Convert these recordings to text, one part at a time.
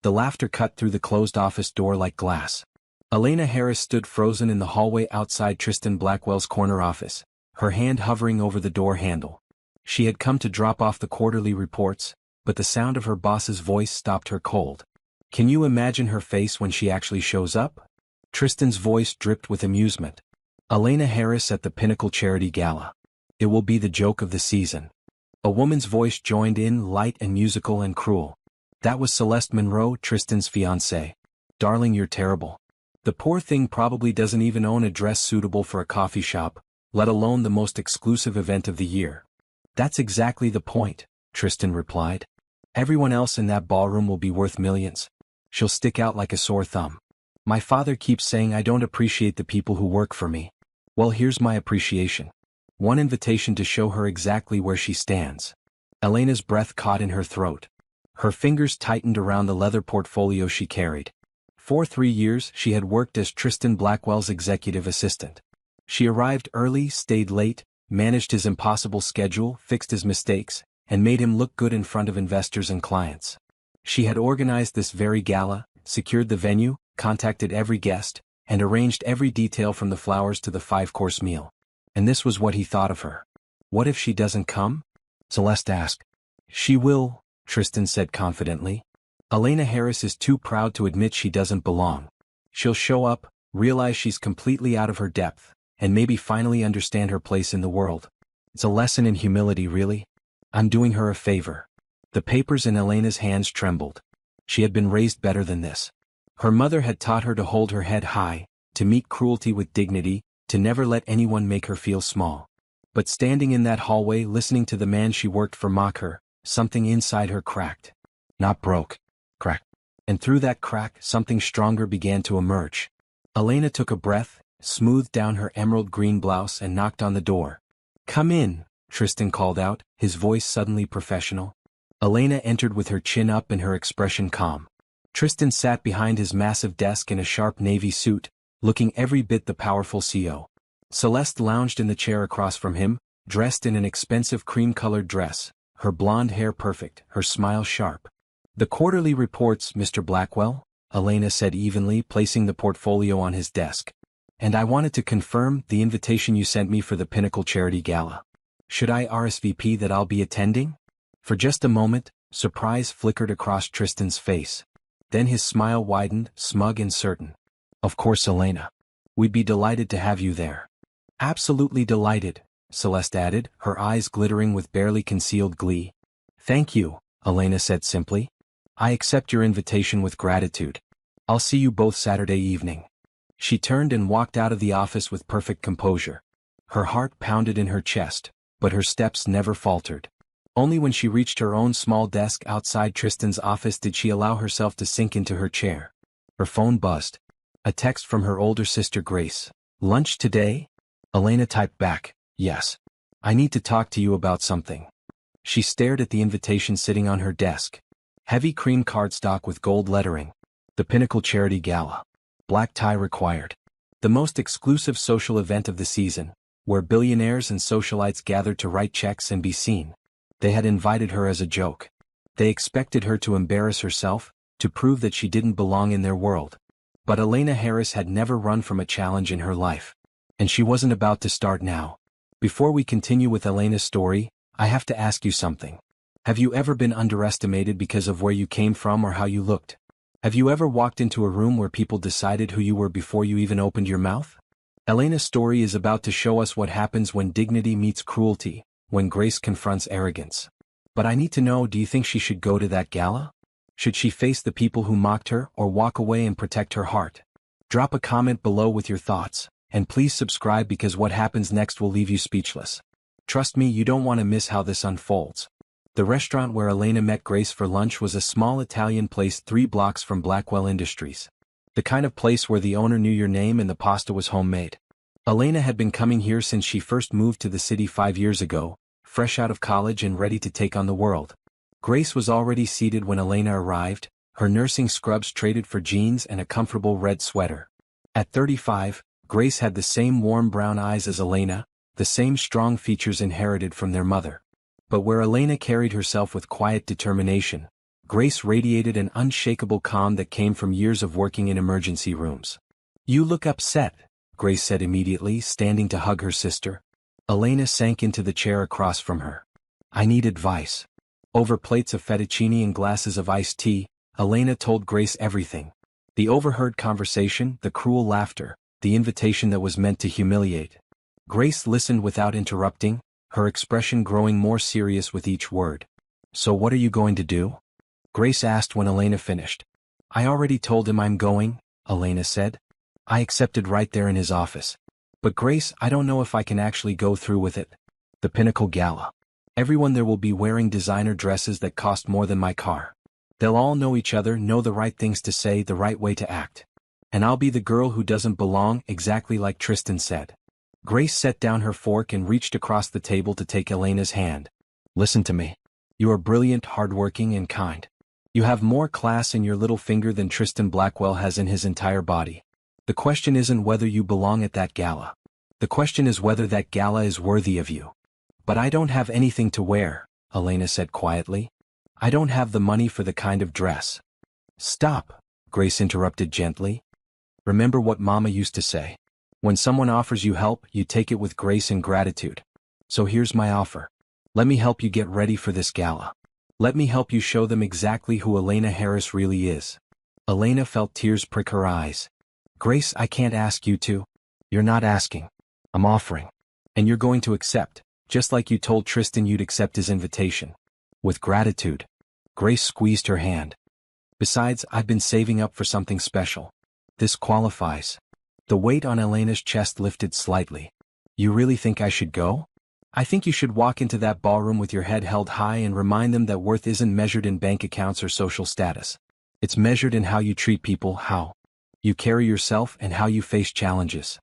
The laughter cut through the closed office door like glass. Elena Harris stood frozen in the hallway outside Tristan Blackwell's corner office, her hand hovering over the door handle. She had come to drop off the quarterly reports, but the sound of her boss's voice stopped her cold. Can you imagine her face when she actually shows up? Tristan's voice dripped with amusement. Elena Harris at the Pinnacle Charity Gala. It will be the joke of the season. A woman's voice joined in, light and musical and cruel. That was Celeste Monroe, Tristan's fiancée. Darling, you're terrible. The poor thing probably doesn't even own a dress suitable for a coffee shop, let alone the most exclusive event of the year. That's exactly the point, Tristan replied. Everyone else in that ballroom will be worth millions. She'll stick out like a sore thumb. My father keeps saying I don't appreciate the people who work for me. Well, here's my appreciation. One invitation to show her exactly where she stands. Elena's breath caught in her throat. Her fingers tightened around the leather portfolio she carried. For 3 years she had worked as Tristan Blackwell's executive assistant. She arrived early, stayed late, managed his impossible schedule, fixed his mistakes, and made him look good in front of investors and clients. She had organized this very gala, secured the venue, contacted every guest, and arranged every detail from the flowers to the 5-course meal. And this was what he thought of her. What if she doesn't come? Celeste asked. She will, Tristan said confidently. Elena Harris is too proud to admit she doesn't belong. She'll show up, realize she's completely out of her depth, and maybe finally understand her place in the world. It's a lesson in humility, really. I'm doing her a favor. The papers in Elena's hands trembled. She had been raised better than this. Her mother had taught her to hold her head high, to meet cruelty with dignity, to never let anyone make her feel small. But standing in that hallway listening to the man she worked for mock her, something inside her cracked. Not broke. Cracked. And through that crack something stronger began to emerge. Elena took a breath, smoothed down her emerald green blouse and knocked on the door. Come in, Tristan called out, his voice suddenly professional. Elena entered with her chin up and her expression calm. Tristan sat behind his massive desk in a sharp navy suit, looking every bit the powerful CO. Celeste lounged in the chair across from him, dressed in an expensive cream-colored dress, her blonde hair perfect, her smile sharp. The quarterly reports, Mr. Blackwell, Elena said evenly, placing the portfolio on his desk. And I wanted to confirm the invitation you sent me for the Pinnacle Charity Gala. Should I RSVP that I'll be attending? For just a moment, surprise flickered across Tristan's face. Then his smile widened, smug and certain. Of course, Elena. We'd be delighted to have you there. Absolutely delighted, Celeste added, her eyes glittering with barely concealed glee. Thank you, Elena said simply. I accept your invitation with gratitude. I'll see you both Saturday evening. She turned and walked out of the office with perfect composure. Her heart pounded in her chest, but her steps never faltered. Only when she reached her own small desk outside Tristan's office did she allow herself to sink into her chair. Her phone buzzed. A text from her older sister Grace. Lunch today? Elena typed back, yes. I need to talk to you about something. She stared at the invitation sitting on her desk. Heavy cream cardstock with gold lettering. The Pinnacle Charity Gala. Black tie required. The most exclusive social event of the season, where billionaires and socialites gathered to write checks and be seen. They had invited her as a joke. They expected her to embarrass herself, to prove that she didn't belong in their world. But Elena Harris had never run from a challenge in her life. And she wasn't about to start now. Before we continue with Elena's story, I have to ask you something. Have you ever been underestimated because of where you came from or how you looked? Have you ever walked into a room where people decided who you were before you even opened your mouth? Elena's story is about to show us what happens when dignity meets cruelty, when grace confronts arrogance. But I need to know, do you think she should go to that gala? Should she face the people who mocked her or walk away and protect her heart? Drop a comment below with your thoughts, and please subscribe because what happens next will leave you speechless. Trust me, you don't want to miss how this unfolds. The restaurant where Elena met Grace for lunch was a small Italian place 3 blocks from Blackwell Industries. The kind of place where the owner knew your name and the pasta was homemade. Elena had been coming here since she first moved to the city 5 years ago, fresh out of college and ready to take on the world. Grace was already seated when Elena arrived, her nursing scrubs traded for jeans and a comfortable red sweater. At 35, Grace had the same warm brown eyes as Elena, the same strong features inherited from their mother. But where Elena carried herself with quiet determination, Grace radiated an unshakable calm that came from years of working in emergency rooms. "You look upset," Grace said immediately, standing to hug her sister. Elena sank into the chair across from her. "I need advice." Over plates of fettuccine and glasses of iced tea, Elena told Grace everything. The overheard conversation, the cruel laughter, the invitation that was meant to humiliate. Grace listened without interrupting, her expression growing more serious with each word. "So what are you going to do?" Grace asked when Elena finished. "I already told him I'm going," Elena said. "I accepted right there in his office. But Grace, I don't know if I can actually go through with it. The Pinnacle Gala. Everyone there will be wearing designer dresses that cost more than my car. They'll all know each other, know the right things to say, the right way to act. And I'll be the girl who doesn't belong, exactly like Tristan said." Grace set down her fork and reached across the table to take Elena's hand. "Listen to me. You are brilliant, hardworking, and kind. You have more class in your little finger than Tristan Blackwell has in his entire body. The question isn't whether you belong at that gala. The question is whether that gala is worthy of you." "But I don't have anything to wear," Elena said quietly. "I don't have the money for the kind of dress." "Stop," Grace interrupted gently. "Remember what Mama used to say. When someone offers you help, you take it with grace and gratitude. So here's my offer. Let me help you get ready for this gala. Let me help you show them exactly who Elena Harris really is." Elena felt tears prick her eyes. "Grace, I can't ask you to." "You're not asking. I'm offering. And you're going to accept, just like you told Tristan you'd accept his invitation. With gratitude." Grace squeezed her hand. "Besides, I've been saving up for something special. This qualifies." The weight on Elena's chest lifted slightly. "You really think I should go?" "I think you should walk into that ballroom with your head held high and remind them that worth isn't measured in bank accounts or social status. It's measured in how you treat people, how you carry yourself, and how you face challenges."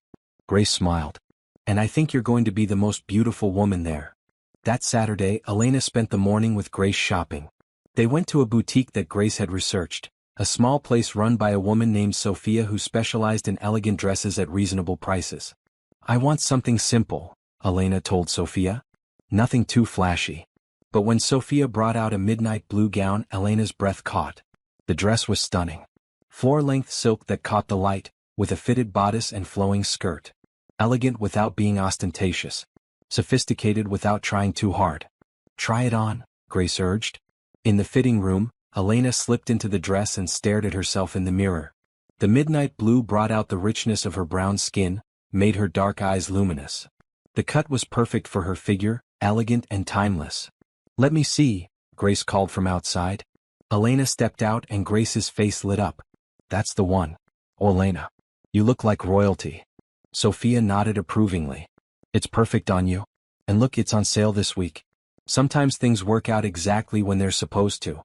Grace smiled. "And I think you're going to be the most beautiful woman there." That Saturday, Elena spent the morning with Grace shopping. They went to a boutique that Grace had researched, a small place run by a woman named Sophia who specialized in elegant dresses at reasonable prices. "I want something simple," Elena told Sophia. "Nothing too flashy." But when Sophia brought out a midnight blue gown, Elena's breath caught. The dress was stunning. Floor-length silk that caught the light, with a fitted bodice and flowing skirt. Elegant without being ostentatious. Sophisticated without trying too hard. "Try it on," Grace urged. In the fitting room, Elena slipped into the dress and stared at herself in the mirror. The midnight blue brought out the richness of her brown skin, made her dark eyes luminous. The cut was perfect for her figure, elegant and timeless. "Let me see," Grace called from outside. Elena stepped out and Grace's face lit up. "That's the one. Oh, Elena. You look like royalty." Sophia nodded approvingly. "It's perfect on you. And look, it's on sale this week. Sometimes things work out exactly when they're supposed to."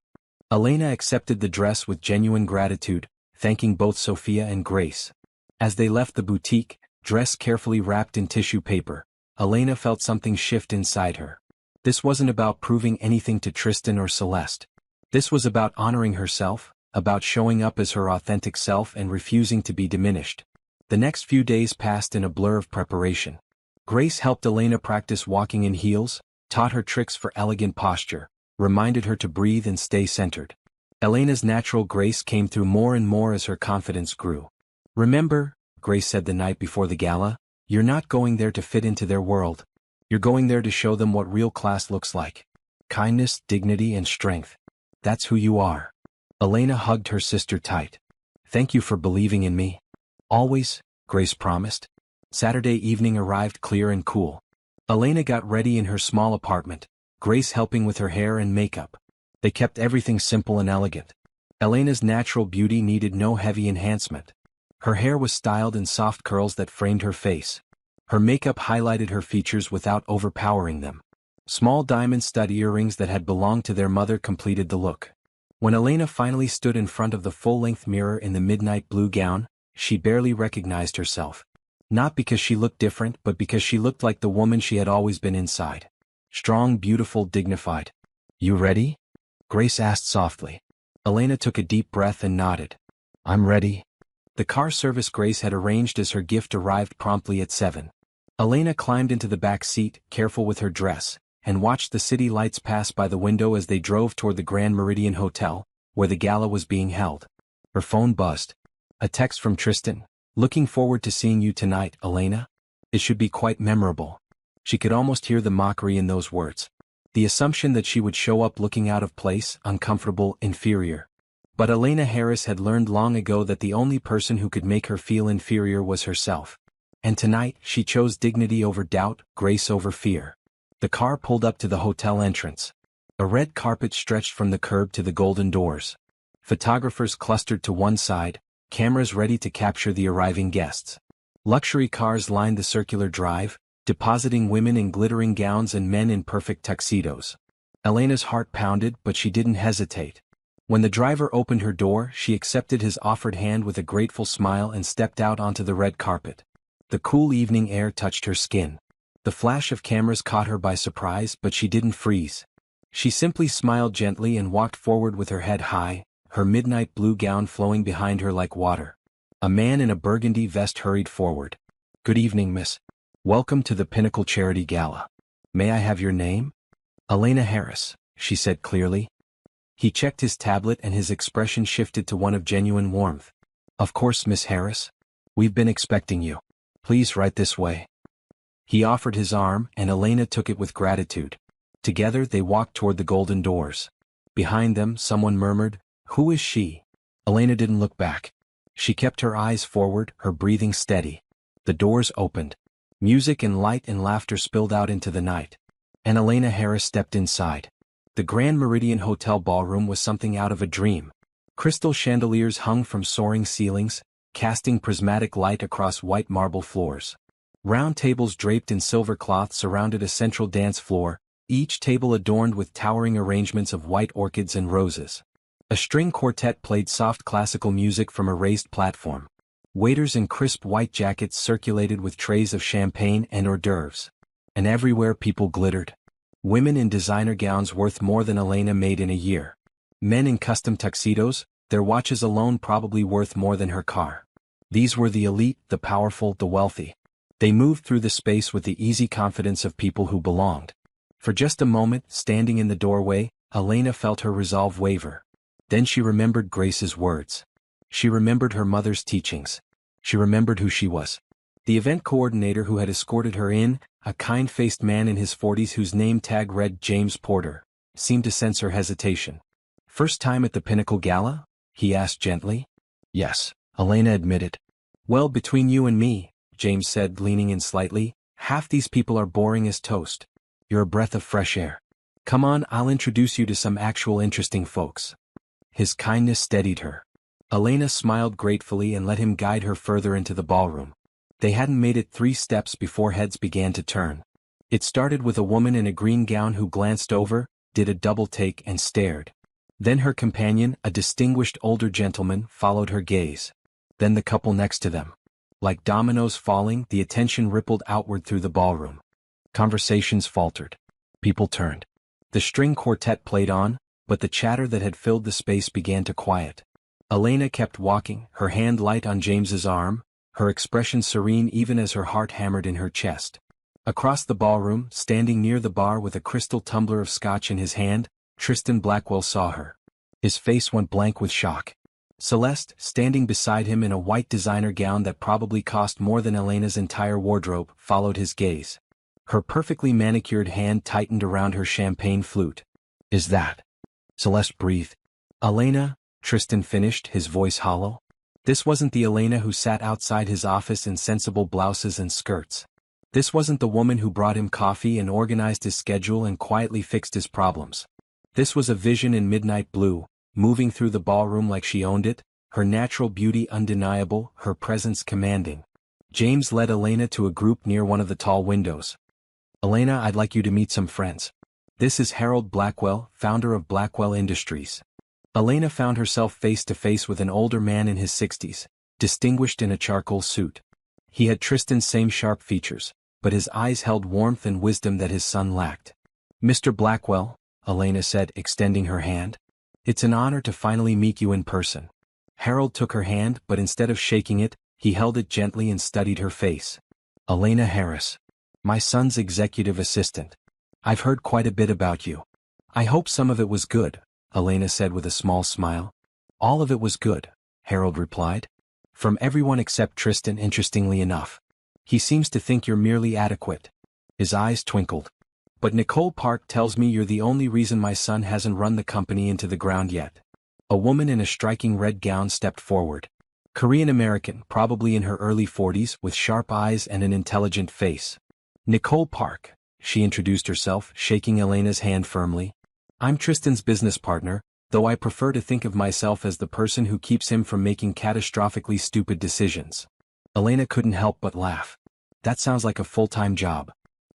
Elena accepted the dress with genuine gratitude, thanking both Sophia and Grace. As they left the boutique, dress carefully wrapped in tissue paper, Elena felt something shift inside her. This wasn't about proving anything to Tristan or Celeste. This was about honoring herself, about showing up as her authentic self and refusing to be diminished. The next few days passed in a blur of preparation. Grace helped Elena practice walking in heels, taught her tricks for elegant posture, reminded her to breathe and stay centered. Elena's natural grace came through more and more as her confidence grew. "Remember," Grace said the night before the gala, "you're not going there to fit into their world. You're going there to show them what real class looks like. Kindness, dignity, and strength. That's who you are." Elena hugged her sister tight. "Thank you for believing in me." "Always," Grace promised. Saturday evening arrived clear and cool. Elena got ready in her small apartment, Grace helping with her hair and makeup. They kept everything simple and elegant. Elena's natural beauty needed no heavy enhancement. Her hair was styled in soft curls that framed her face. Her makeup highlighted her features without overpowering them. Small diamond stud earrings that had belonged to their mother completed the look. When Elena finally stood in front of the full-length mirror in the midnight blue gown, she barely recognized herself. Not because she looked different, but because she looked like the woman she had always been inside. Strong, beautiful, dignified. "You ready?" Grace asked softly. Elena took a deep breath and nodded. "I'm ready." The car service Grace had arranged as her gift arrived promptly at 7. Elena climbed into the back seat, careful with her dress, and watched the city lights pass by the window as they drove toward the Grand Meridian Hotel, where the gala was being held. Her phone buzzed. A text from Tristan. "Looking forward to seeing you tonight, Elena. It should be quite memorable." She could almost hear the mockery in those words. The assumption that she would show up looking out of place, uncomfortable, inferior. But Elena Harris had learned long ago that the only person who could make her feel inferior was herself. And tonight, she chose dignity over doubt, grace over fear. The car pulled up to the hotel entrance. A red carpet stretched from the curb to the golden doors. Photographers clustered to one side, cameras ready to capture the arriving guests. Luxury cars lined the circular drive, depositing women in glittering gowns and men in perfect tuxedos. Elena's heart pounded, but she didn't hesitate. When the driver opened her door, she accepted his offered hand with a grateful smile and stepped out onto the red carpet. The cool evening air touched her skin. The flash of cameras caught her by surprise, but she didn't freeze. She simply smiled gently and walked forward with her head high, her midnight blue gown flowing behind her like water. A man in a burgundy vest hurried forward. "Good evening, miss. Welcome to the Pinnacle Charity Gala. May I have your name?" "Elena Harris," she said clearly. He checked his tablet and his expression shifted to one of genuine warmth. "Of course, Miss Harris. We've been expecting you. Please right this way." He offered his arm, and Elena took it with gratitude. Together they walked toward the golden doors. Behind them, someone murmured, "Who is she?" Elena didn't look back. She kept her eyes forward, her breathing steady. The doors opened. Music and light and laughter spilled out into the night. And Elena Harris stepped inside. The Grand Meridian Hotel ballroom was something out of a dream. Crystal chandeliers hung from soaring ceilings, casting prismatic light across white marble floors. Round tables draped in silver cloth surrounded a central dance floor, each table adorned with towering arrangements of white orchids and roses. A string quartet played soft classical music from a raised platform. Waiters in crisp white jackets circulated with trays of champagne and hors d'oeuvres. And everywhere people glittered. Women in designer gowns worth more than Elena made in a year. Men in custom tuxedos, their watches alone probably worth more than her car. These were the elite, the powerful, the wealthy. They moved through the space with the easy confidence of people who belonged. For just a moment, standing in the doorway, Elena felt her resolve waver. Then she remembered Grace's words. She remembered her mother's teachings. She remembered who she was. The event coordinator who had escorted her in, a kind-faced man in his 40s whose name tag read James Porter, seemed to sense her hesitation. "First time at the Pinnacle Gala?" he asked gently. "Yes," Elena admitted. "Well, between you and me," James said, leaning in slightly, "half these people are boring as toast. You're a breath of fresh air. Come on, I'll introduce you to some actual interesting folks." His kindness steadied her. Elena smiled gratefully and let him guide her further into the ballroom. They hadn't made it 3 steps before heads began to turn. It started with a woman in a green gown who glanced over, did a double take and stared. Then her companion, a distinguished older gentleman, followed her gaze. Then the couple next to them. Like dominoes falling, the attention rippled outward through the ballroom. Conversations faltered. People turned. The string quartet played on, but the chatter that had filled the space began to quiet. Elena kept walking, her hand light on James's arm, her expression serene even as her heart hammered in her chest. Across the ballroom, standing near the bar with a crystal tumbler of scotch in his hand, Tristan Blackwell saw her. His face went blank with shock. Celeste, standing beside him in a white designer gown that probably cost more than Elena's entire wardrobe, followed his gaze. Her perfectly manicured hand tightened around her champagne flute. "Is that?" Celeste breathed. "Elena," Tristan finished, his voice hollow. This wasn't the Elena who sat outside his office in sensible blouses and skirts. This wasn't the woman who brought him coffee and organized his schedule and quietly fixed his problems. This was a vision in midnight blue, moving through the ballroom like she owned it, her natural beauty undeniable, her presence commanding. James led Elena to a group near one of the tall windows. "Elena, I'd like you to meet some friends. This is Harold Blackwell, founder of Blackwell Industries." Elena found herself face to face with an older man in his 60s, distinguished in a charcoal suit. He had Tristan's same sharp features, but his eyes held warmth and wisdom that his son lacked. "Mr. Blackwell," Elena said, extending her hand. "It's an honor to finally meet you in person." Harold took her hand, but instead of shaking it, he held it gently and studied her face. "Elena Harris. My son's executive assistant. I've heard quite a bit about you. I hope some of it was good, Elena said with a small smile. All of it was good, Harold replied. From everyone except Tristan, interestingly enough. He seems to think you're merely adequate. His eyes twinkled. But Nicole Park tells me you're the only reason my son hasn't run the company into the ground yet. A woman in a striking red gown stepped forward. Korean-American, probably in her early 40s, with sharp eyes and an intelligent face. Nicole Park, she introduced herself, shaking Elena's hand firmly. I'm Tristan's business partner, though I prefer to think of myself as the person who keeps him from making catastrophically stupid decisions. Elena couldn't help but laugh. That sounds like a full-time job.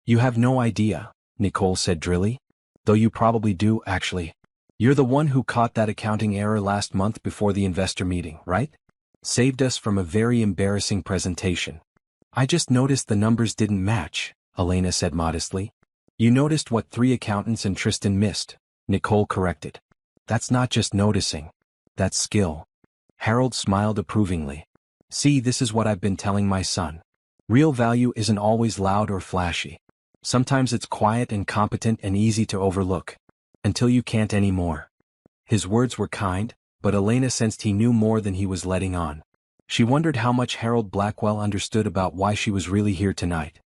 You have no idea, Nicole said drily. Though you probably do, actually. You're the one who caught that accounting error last month before the investor meeting, right? Saved us from a very embarrassing presentation. I just noticed the numbers didn't match, Elena said modestly. You noticed what 3 accountants and Tristan missed, Nicole corrected. That's not just noticing. That's skill. Harold smiled approvingly. See, this is what I've been telling my son. Real value isn't always loud or flashy. Sometimes it's quiet and competent and easy to overlook. Until you can't anymore. His words were kind, but Elena sensed he knew more than he was letting on. She wondered how much Harold Blackwell understood about why she was really here tonight.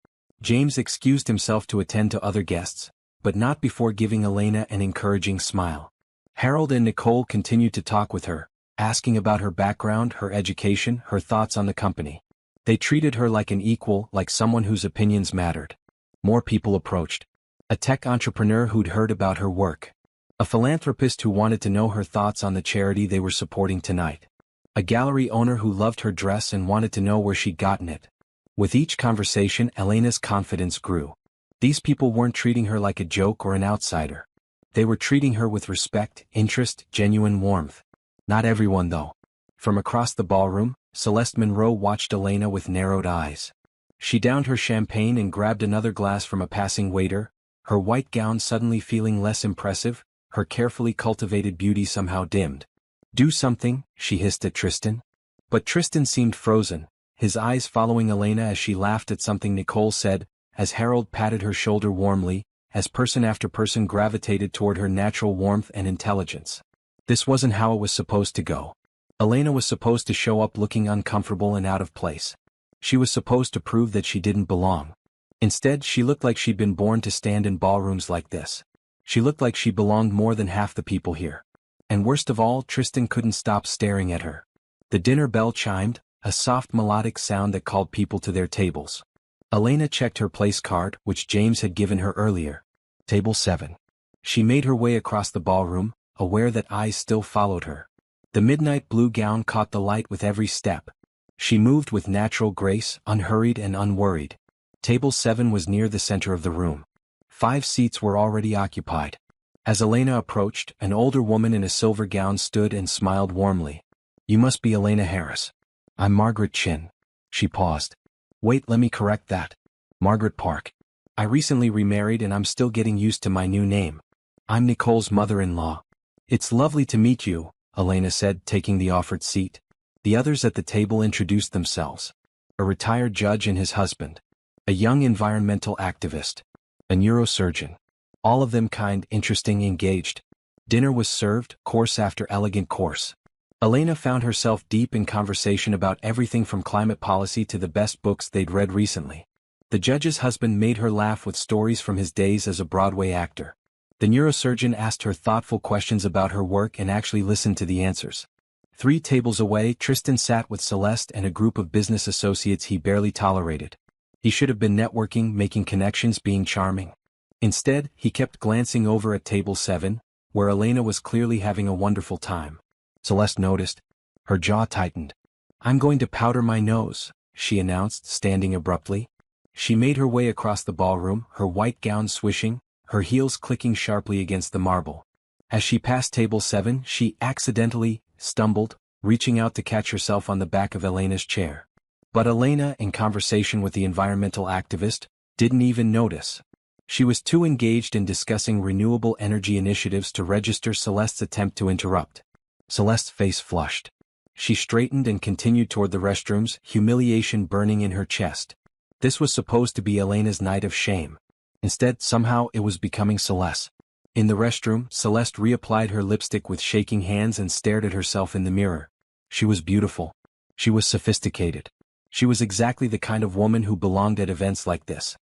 James excused himself to attend to other guests, but not before giving Elena an encouraging smile. Harold and Nicole continued to talk with her, asking about her background, her education, her thoughts on the company. They treated her like an equal, like someone whose opinions mattered. More people approached. A tech entrepreneur who'd heard about her work. A philanthropist who wanted to know her thoughts on the charity they were supporting tonight. A gallery owner who loved her dress and wanted to know where she'd gotten it. With each conversation, Elena's confidence grew. These people weren't treating her like a joke or an outsider. They were treating her with respect, interest, genuine warmth. Not everyone, though. From across the ballroom, Celeste Monroe watched Elena with narrowed eyes. She downed her champagne and grabbed another glass from a passing waiter, her white gown suddenly feeling less impressive, her carefully cultivated beauty somehow dimmed. Do something, she hissed at Tristan. But Tristan seemed frozen, his eyes following Elena as she laughed at something Nicole said, as Harold patted her shoulder warmly, as person after person gravitated toward her natural warmth and intelligence. This wasn't how it was supposed to go. Elena was supposed to show up looking uncomfortable and out of place. She was supposed to prove that she didn't belong. Instead, she looked like she'd been born to stand in ballrooms like this. She looked like she belonged more than half the people here. And worst of all, Tristan couldn't stop staring at her. The dinner bell chimed, a soft melodic sound that called people to their tables. Elena checked her place card, which James had given her earlier. Table 7. She made her way across the ballroom, aware that eyes still followed her. The midnight blue gown caught the light with every step. She moved with natural grace, unhurried and unworried. Table 7 was near the center of the room. 5 seats were already occupied. As Elena approached, an older woman in a silver gown stood and smiled warmly. You must be Elena Harris. I'm Margaret Chin. She paused. Wait, let me correct that. Margaret Park. I recently remarried and I'm still getting used to my new name. I'm Nicole's mother-in-law. It's lovely to meet you, Elena said, taking the offered seat. The others at the table introduced themselves. A retired judge and his husband. A young environmental activist. A neurosurgeon. All of them kind, interesting, engaged. Dinner was served, course after elegant course. Elena found herself deep in conversation about everything from climate policy to the best books they'd read recently. The judge's husband made her laugh with stories from his days as a Broadway actor. The neurosurgeon asked her thoughtful questions about her work and actually listened to the answers. 3 tables away, Tristan sat with Celeste and a group of business associates he barely tolerated. He should have been networking, making connections, being charming. Instead, he kept glancing over at table 7, where Elena was clearly having a wonderful time. Celeste noticed. Her jaw tightened. I'm going to powder my nose, she announced, standing abruptly. She made her way across the ballroom, her white gown swishing, her heels clicking sharply against the marble. As she passed table 7, she accidentally stumbled, reaching out to catch herself on the back of Elena's chair. But Elena, in conversation with the environmental activist, didn't even notice. She was too engaged in discussing renewable energy initiatives to register Celeste's attempt to interrupt. Celeste's face flushed. She straightened and continued toward the restrooms, humiliation burning in her chest. This was supposed to be Elena's night of shame. Instead, somehow it was becoming Celeste's. In the restroom, Celeste reapplied her lipstick with shaking hands and stared at herself in the mirror. She was beautiful. She was sophisticated. She was exactly the kind of woman who belonged at events like this.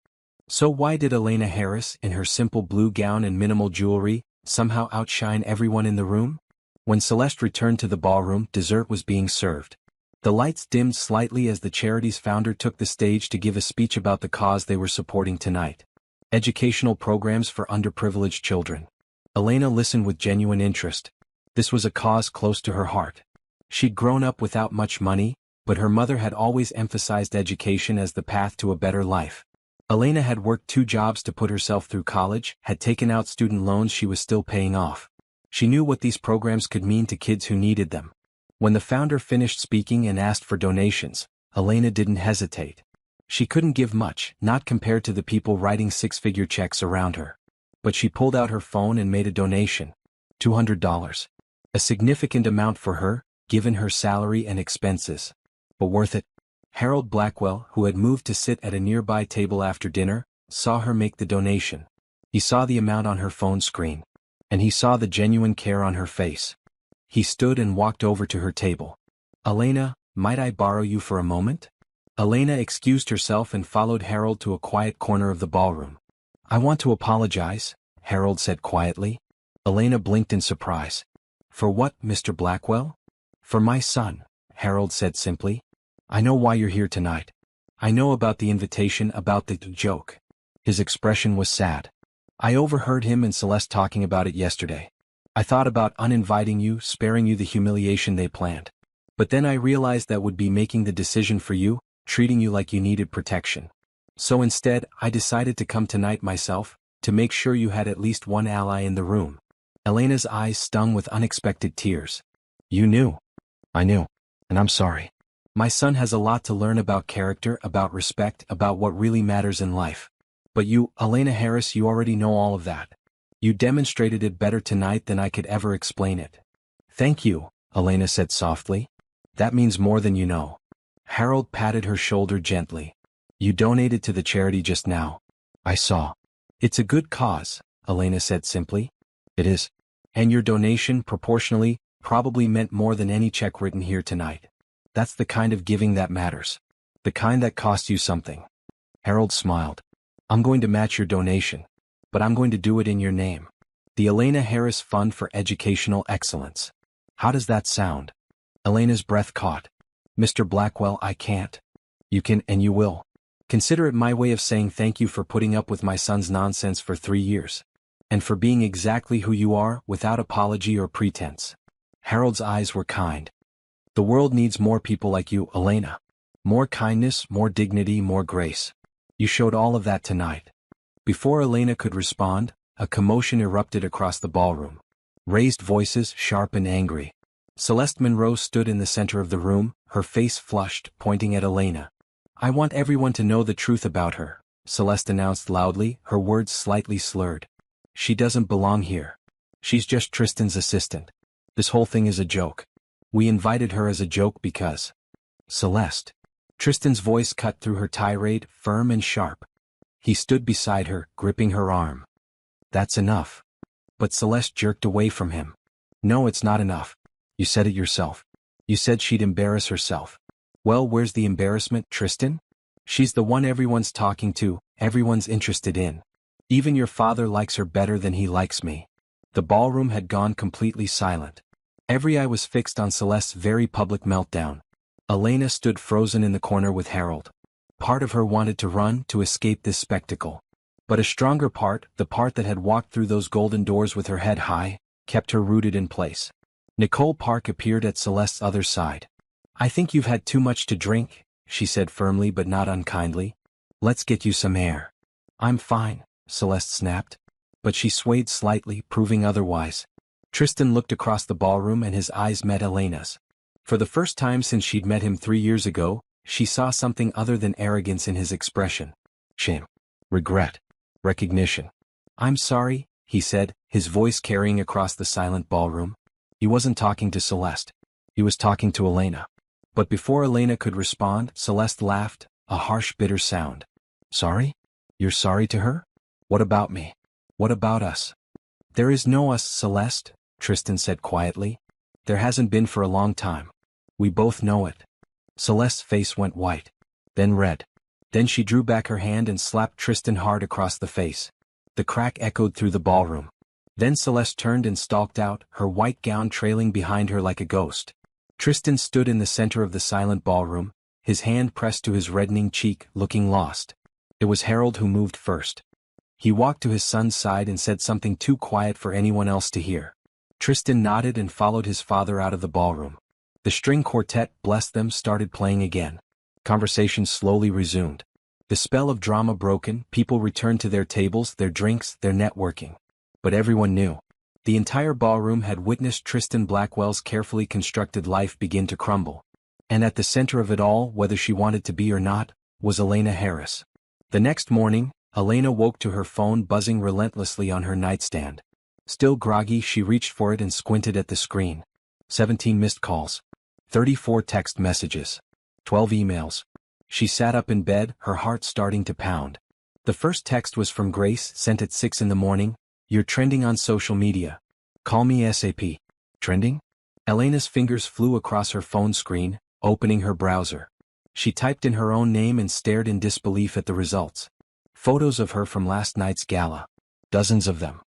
So why did Elena Harris, in her simple blue gown and minimal jewelry, somehow outshine everyone in the room? When Celeste returned to the ballroom, dessert was being served. The lights dimmed slightly as the charity's founder took the stage to give a speech about the cause they were supporting tonight. Educational programs for underprivileged children. Elena listened with genuine interest. This was a cause close to her heart. She'd grown up without much money, but her mother had always emphasized education as the path to a better life. Elena had worked 2 jobs to put herself through college, had taken out student loans she was still paying off. She knew what these programs could mean to kids who needed them. When the founder finished speaking and asked for donations, Elena didn't hesitate. She couldn't give much, not compared to the people writing 6-figure checks around her. But she pulled out her phone and made a donation. $200. A significant amount for her, given her salary and expenses. But worth it. Harold Blackwell, who had moved to sit at a nearby table after dinner, saw her make the donation. He saw the amount on her phone screen. And he saw the genuine care on her face. He stood and walked over to her table. "Elena, might I borrow you for a moment?" Elena excused herself and followed Harold to a quiet corner of the ballroom. "I want to apologize," Harold said quietly. Elena blinked in surprise. "For what, Mr. Blackwell?" "For my son," Harold said simply. "I know why you're here tonight. I know about the invitation, about the joke." His expression was sad. "I overheard him and Celeste talking about it yesterday. I thought about uninviting you, sparing you the humiliation they planned. But then I realized that would be making the decision for you, treating you like you needed protection. So instead, I decided to come tonight myself, to make sure you had at least one ally in the room." Elena's eyes stung with unexpected tears. "You knew." "I knew. And I'm sorry. My son has a lot to learn about character, about respect, about what really matters in life. But you, Elena Harris, you already know all of that. You demonstrated it better tonight than I could ever explain it." "Thank you," Elena said softly. "That means more than you know." Harold patted her shoulder gently. "You donated to the charity just now. I saw." "It's a good cause," Elena said simply. "It is. And your donation, proportionally, probably meant more than any check written here tonight. That's the kind of giving that matters. The kind that costs you something." Harold smiled. "I'm going to match your donation. But I'm going to do it in your name. The Elena Harris Fund for Educational Excellence. How does that sound?" Elena's breath caught. "Mr. Blackwell, I can't." "You can and you will. Consider it my way of saying thank you for putting up with my son's nonsense for 3 years. And for being exactly who you are, without apology or pretense." Harold's eyes were kind. "The world needs more people like you, Elena. More kindness, more dignity, more grace. You showed all of that tonight." Before Elena could respond, a commotion erupted across the ballroom. Raised voices, sharp and angry. Celeste Monroe stood in the center of the room, her face flushed, pointing at Elena. "I want everyone to know the truth about her," Celeste announced loudly, her words slightly slurred. "She doesn't belong here. She's just Tristan's assistant. This whole thing is a joke. We invited her as a joke because—" "Celeste." Tristan's voice cut through her tirade, firm and sharp. He stood beside her, gripping her arm. "That's enough." But Celeste jerked away from him. "No, it's not enough. You said it yourself. You said she'd embarrass herself. Well, where's the embarrassment, Tristan? She's the one everyone's talking to, everyone's interested in. Even your father likes her better than he likes me." The ballroom had gone completely silent. Every eye was fixed on Celeste's very public meltdown. Elena stood frozen in the corner with Harold. Part of her wanted to run, to escape this spectacle. But a stronger part, the part that had walked through those golden doors with her head high, kept her rooted in place. Nicole Park appeared at Celeste's other side. "I think you've had too much to drink," she said firmly but not unkindly. "Let's get you some air." "I'm fine," Celeste snapped. But she swayed slightly, proving otherwise. Tristan looked across the ballroom and his eyes met Elena's. For the first time since she'd met him 3 years ago, she saw something other than arrogance in his expression. Shame. Regret. Recognition. "I'm sorry," he said, his voice carrying across the silent ballroom. He wasn't talking to Celeste. He was talking to Elena. But before Elena could respond, Celeste laughed, a harsh, bitter sound. "Sorry? You're sorry to her? What about me? What about us?" There is no us, Celeste, Tristan said quietly. There hasn't been for a long time. We both know it. Celeste's face went white. Then red. Then she drew back her hand and slapped Tristan hard across the face. The crack echoed through the ballroom. Then Celeste turned and stalked out, her white gown trailing behind her like a ghost. Tristan stood in the center of the silent ballroom, his hand pressed to his reddening cheek, looking lost. It was Harold who moved first. He walked to his son's side and said something too quiet for anyone else to hear. Tristan nodded and followed his father out of the ballroom. The string quartet, bless them, started playing again. Conversation slowly resumed. The spell of drama broken, people returned to their tables, their drinks, their networking. But everyone knew. The entire ballroom had witnessed Tristan Blackwell's carefully constructed life begin to crumble. And at the center of it all, whether she wanted to be or not, was Elena Harris. The next morning, Elena woke to her phone buzzing relentlessly on her nightstand. Still groggy, she reached for it and squinted at the screen. 17 missed calls. 34 text messages. 12 emails. She sat up in bed, her heart starting to pound. The first text was from Grace, sent at 6 in the morning. You're trending on social media. Call me ASAP. Trending? Elena's fingers flew across her phone screen, opening her browser. She typed in her own name and stared in disbelief at the results. Photos of her from last night's gala. Dozens of them.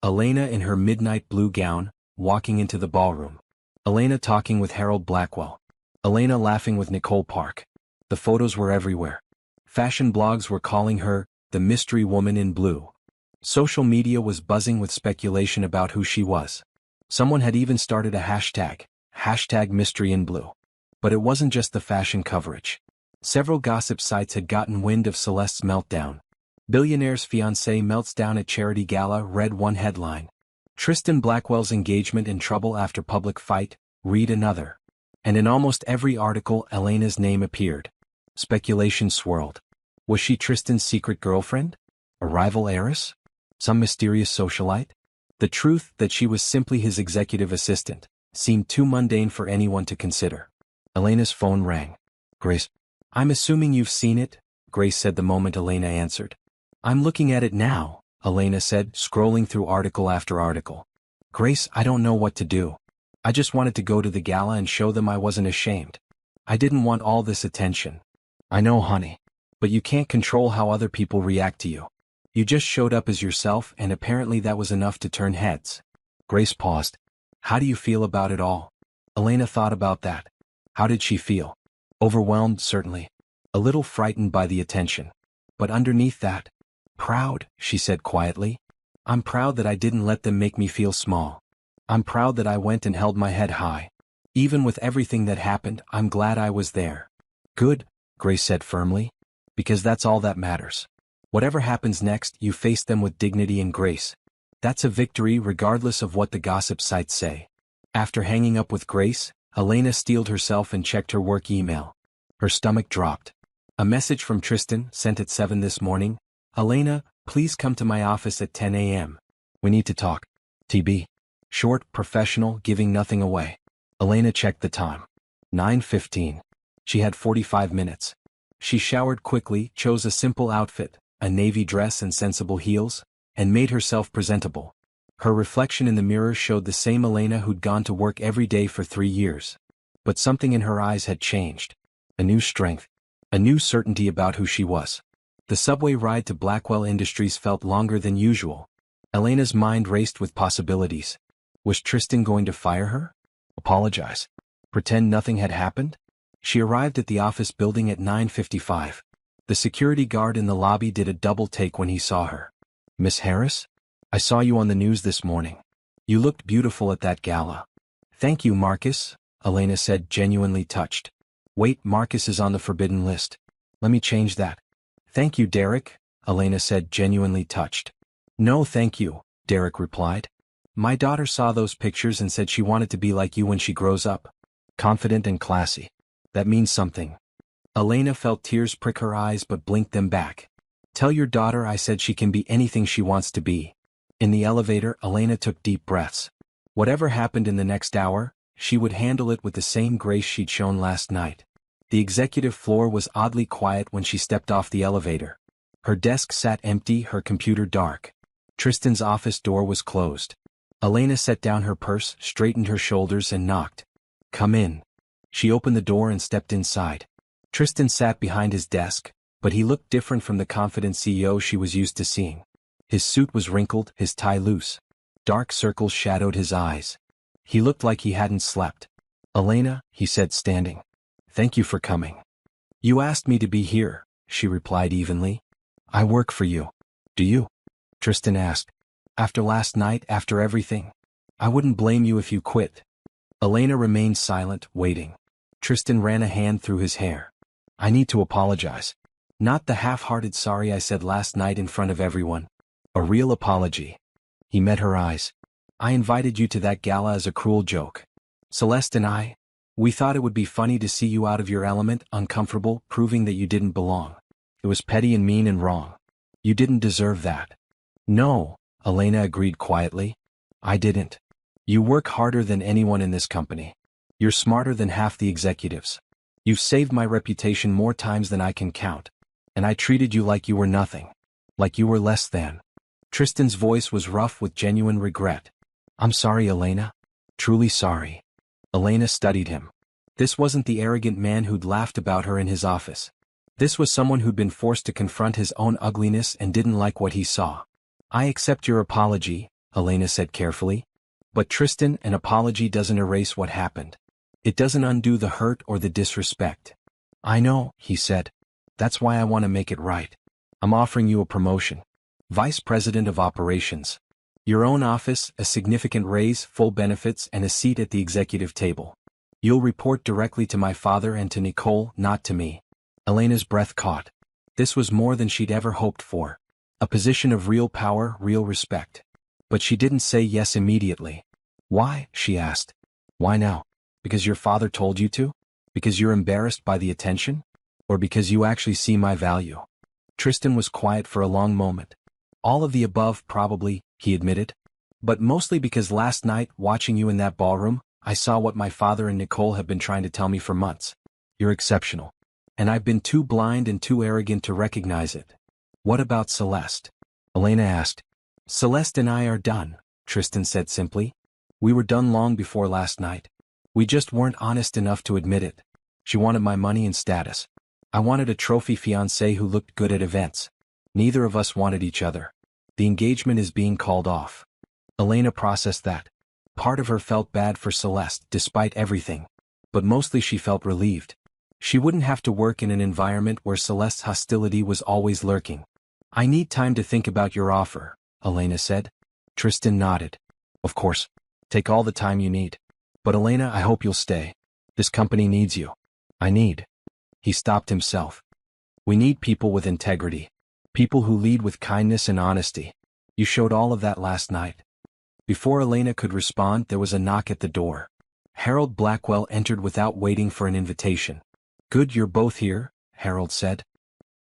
Elena in her midnight blue gown, walking into the ballroom. Elena talking with Harold Blackwell. Elena laughing with Nicole Park. The photos were everywhere. Fashion blogs were calling her, the mystery woman in blue. Social media was buzzing with speculation about who she was. Someone had even started a hashtag #MysteryInBlue. But it wasn't just the fashion coverage. Several gossip sites had gotten wind of Celeste's meltdown. Billionaire's fiancé melts down at charity gala, read one headline. Tristan Blackwell's engagement in trouble after public fight, read another. And in almost every article Elena's name appeared. Speculation swirled. Was she Tristan's secret girlfriend? A rival heiress? Some mysterious socialite? The truth that she was simply his executive assistant seemed too mundane for anyone to consider. Elena's phone rang. Grace. I'm assuming you've seen it, Grace said the moment Elena answered. I'm looking at it now, Elena said, scrolling through article after article. Grace, I don't know what to do. I just wanted to go to the gala and show them I wasn't ashamed. I didn't want all this attention. I know, honey. But you can't control how other people react to you. You just showed up as yourself, and apparently that was enough to turn heads. Grace paused. How do you feel about it all? Elena thought about that. How did she feel? Overwhelmed, certainly. A little frightened by the attention. But underneath that, proud, she said quietly. I'm proud that I didn't let them make me feel small. I'm proud that I went and held my head high. Even with everything that happened, I'm glad I was there. Good, Grace said firmly. Because that's all that matters. Whatever happens next, you face them with dignity and grace. That's a victory regardless of what the gossip sites say. After hanging up with Grace, Elena steeled herself and checked her work email. Her stomach dropped. A message from Tristan, sent at 7 this morning. Elena, please come to my office at 10 a.m. We need to talk. TB. Short, professional, giving nothing away. Elena checked the time. 9:15. She had 45 minutes. She showered quickly, chose a simple outfit, a navy dress and sensible heels, and made herself presentable. Her reflection in the mirror showed the same Elena who'd gone to work every day for 3 years. But something in her eyes had changed. A new strength. A new certainty about who she was. The subway ride to Blackwell Industries felt longer than usual. Elena's mind raced with possibilities. Was Tristan going to fire her? Apologize? Pretend nothing had happened? She arrived at the office building at 9:55. The security guard in the lobby did a double take when he saw her. Miss Harris? I saw you on the news this morning. You looked beautiful at that gala. Thank you, Marcus, Elena said, genuinely touched. Wait, Marcus is on the forbidden list. Let me change that. Thank you, Derek, Elena said, genuinely touched. No, thank you, Derek replied. My daughter saw those pictures and said she wanted to be like you when she grows up. Confident and classy. That means something. Elena felt tears prick her eyes but blinked them back. Tell your daughter I said she can be anything she wants to be. In the elevator, Elena took deep breaths. Whatever happened in the next hour, she would handle it with the same grace she'd shown last night. The executive floor was oddly quiet when she stepped off the elevator. Her desk sat empty, her computer dark. Tristan's office door was closed. Elena set down her purse, straightened her shoulders and knocked. "Come in." She opened the door and stepped inside. Tristan sat behind his desk, but he looked different from the confident CEO she was used to seeing. His suit was wrinkled, his tie loose. Dark circles shadowed his eyes. He looked like he hadn't slept. "Elena," he said, standing. "Thank you for coming." "You asked me to be here," she replied evenly. "I work for you." "Do you?" Tristan asked. "After last night, after everything? I wouldn't blame you if you quit." Elena remained silent, waiting. Tristan ran a hand through his hair. "I need to apologize. Not the half-hearted sorry I said last night in front of everyone. A real apology." He met her eyes. "I invited you to that gala as a cruel joke. Celeste and we thought it would be funny to see you out of your element, uncomfortable, proving that you didn't belong. It was petty and mean and wrong. You didn't deserve that." "No," Elena agreed quietly. "I didn't. You work harder than anyone in this company. You're smarter than half the executives. You've saved my reputation more times than I can count. And I treated you like you were nothing. Like you were less than." Tristan's voice was rough with genuine regret. "I'm sorry, Elena. Truly sorry." Elena studied him. This wasn't the arrogant man who'd laughed about her in his office. This was someone who'd been forced to confront his own ugliness and didn't like what he saw. "I accept your apology," Elena said carefully. "But Tristan, an apology doesn't erase what happened. It doesn't undo the hurt or the disrespect." "I know," he said. "That's why I want to make it right. I'm offering you a promotion. Vice President of Operations. Your own office, a significant raise, full benefits and a seat at the executive table. You'll report directly to my father and to Nicole, not to me." Elena's breath caught. This was more than she'd ever hoped for. A position of real power, real respect. But she didn't say yes immediately. "Why?" she asked. "Why now? Because your father told you to? Because you're embarrassed by the attention? Or because you actually see my value?" Tristan was quiet for a long moment. "All of the above, probably," he admitted. "But mostly because last night, watching you in that ballroom, I saw what my father and Nicole have been trying to tell me for months. You're exceptional. And I've been too blind and too arrogant to recognize it." "What about Celeste?" Elena asked. "Celeste and I are done," Tristan said simply. "We were done long before last night. We just weren't honest enough to admit it. She wanted my money and status. I wanted a trophy fiancé who looked good at events. Neither of us wanted each other. The engagement is being called off." Elena processed that. Part of her felt bad for Celeste, despite everything. But mostly she felt relieved. She wouldn't have to work in an environment where Celeste's hostility was always lurking. "I need time to think about your offer," Elena said. Tristan nodded. "Of course. Take all the time you need. But Elena, I hope you'll stay. This company needs you." "I need." He stopped himself. "We need people with integrity. People who lead with kindness and honesty. You showed all of that last night." Before Elena could respond, there was a knock at the door. Harold Blackwell entered without waiting for an invitation. "Good you're both here," Harold said.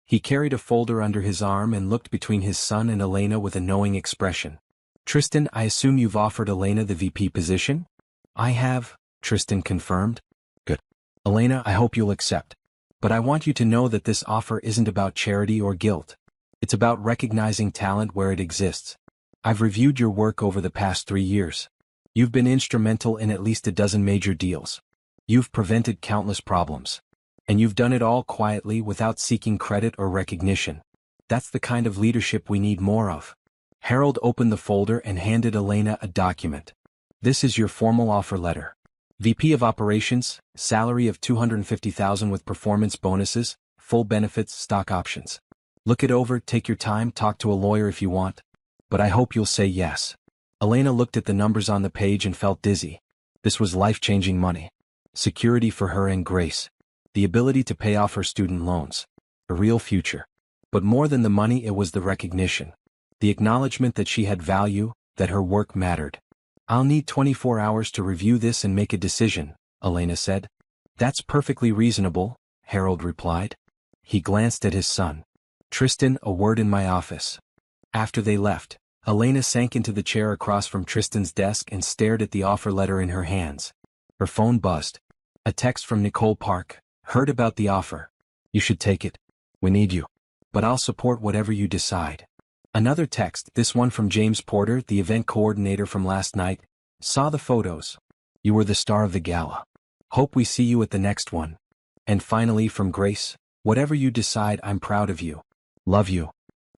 He carried a folder under his arm and looked between his son and Elena with a knowing expression. "Tristan, I assume you've offered Elena the VP position?" "I have," Tristan confirmed. "Good. Elena, I hope you'll accept. But I want you to know that this offer isn't about charity or guilt. It's about recognizing talent where it exists. I've reviewed your work over the past 3 years. You've been instrumental in at least a dozen major deals. You've prevented countless problems. And you've done it all quietly without seeking credit or recognition. That's the kind of leadership we need more of." Harold opened the folder and handed Elena a document. "This is your formal offer letter. VP of Operations, salary of $250,000 with performance bonuses, full benefits, stock options. Look it over, take your time, talk to a lawyer if you want. But I hope you'll say yes." Elena looked at the numbers on the page and felt dizzy. This was life-changing money. Security for her and Grace. The ability to pay off her student loans. A real future. But more than the money, it was the recognition. The acknowledgement that she had value, that her work mattered. "I'll need 24 hours to review this and make a decision," Elena said. "That's perfectly reasonable," Harold replied. He glanced at his son. "Tristan, a word in my office." After they left, Elena sank into the chair across from Tristan's desk and stared at the offer letter in her hands. Her phone buzzed. A text from Nicole Park. "Heard about the offer. You should take it. We need you. But I'll support whatever you decide." Another text, this one from James Porter, the event coordinator from last night. Saw the photos. You were the star of the gala. Hope we see you at the next one. And finally from Grace, whatever you decide, I'm proud of you. Love you.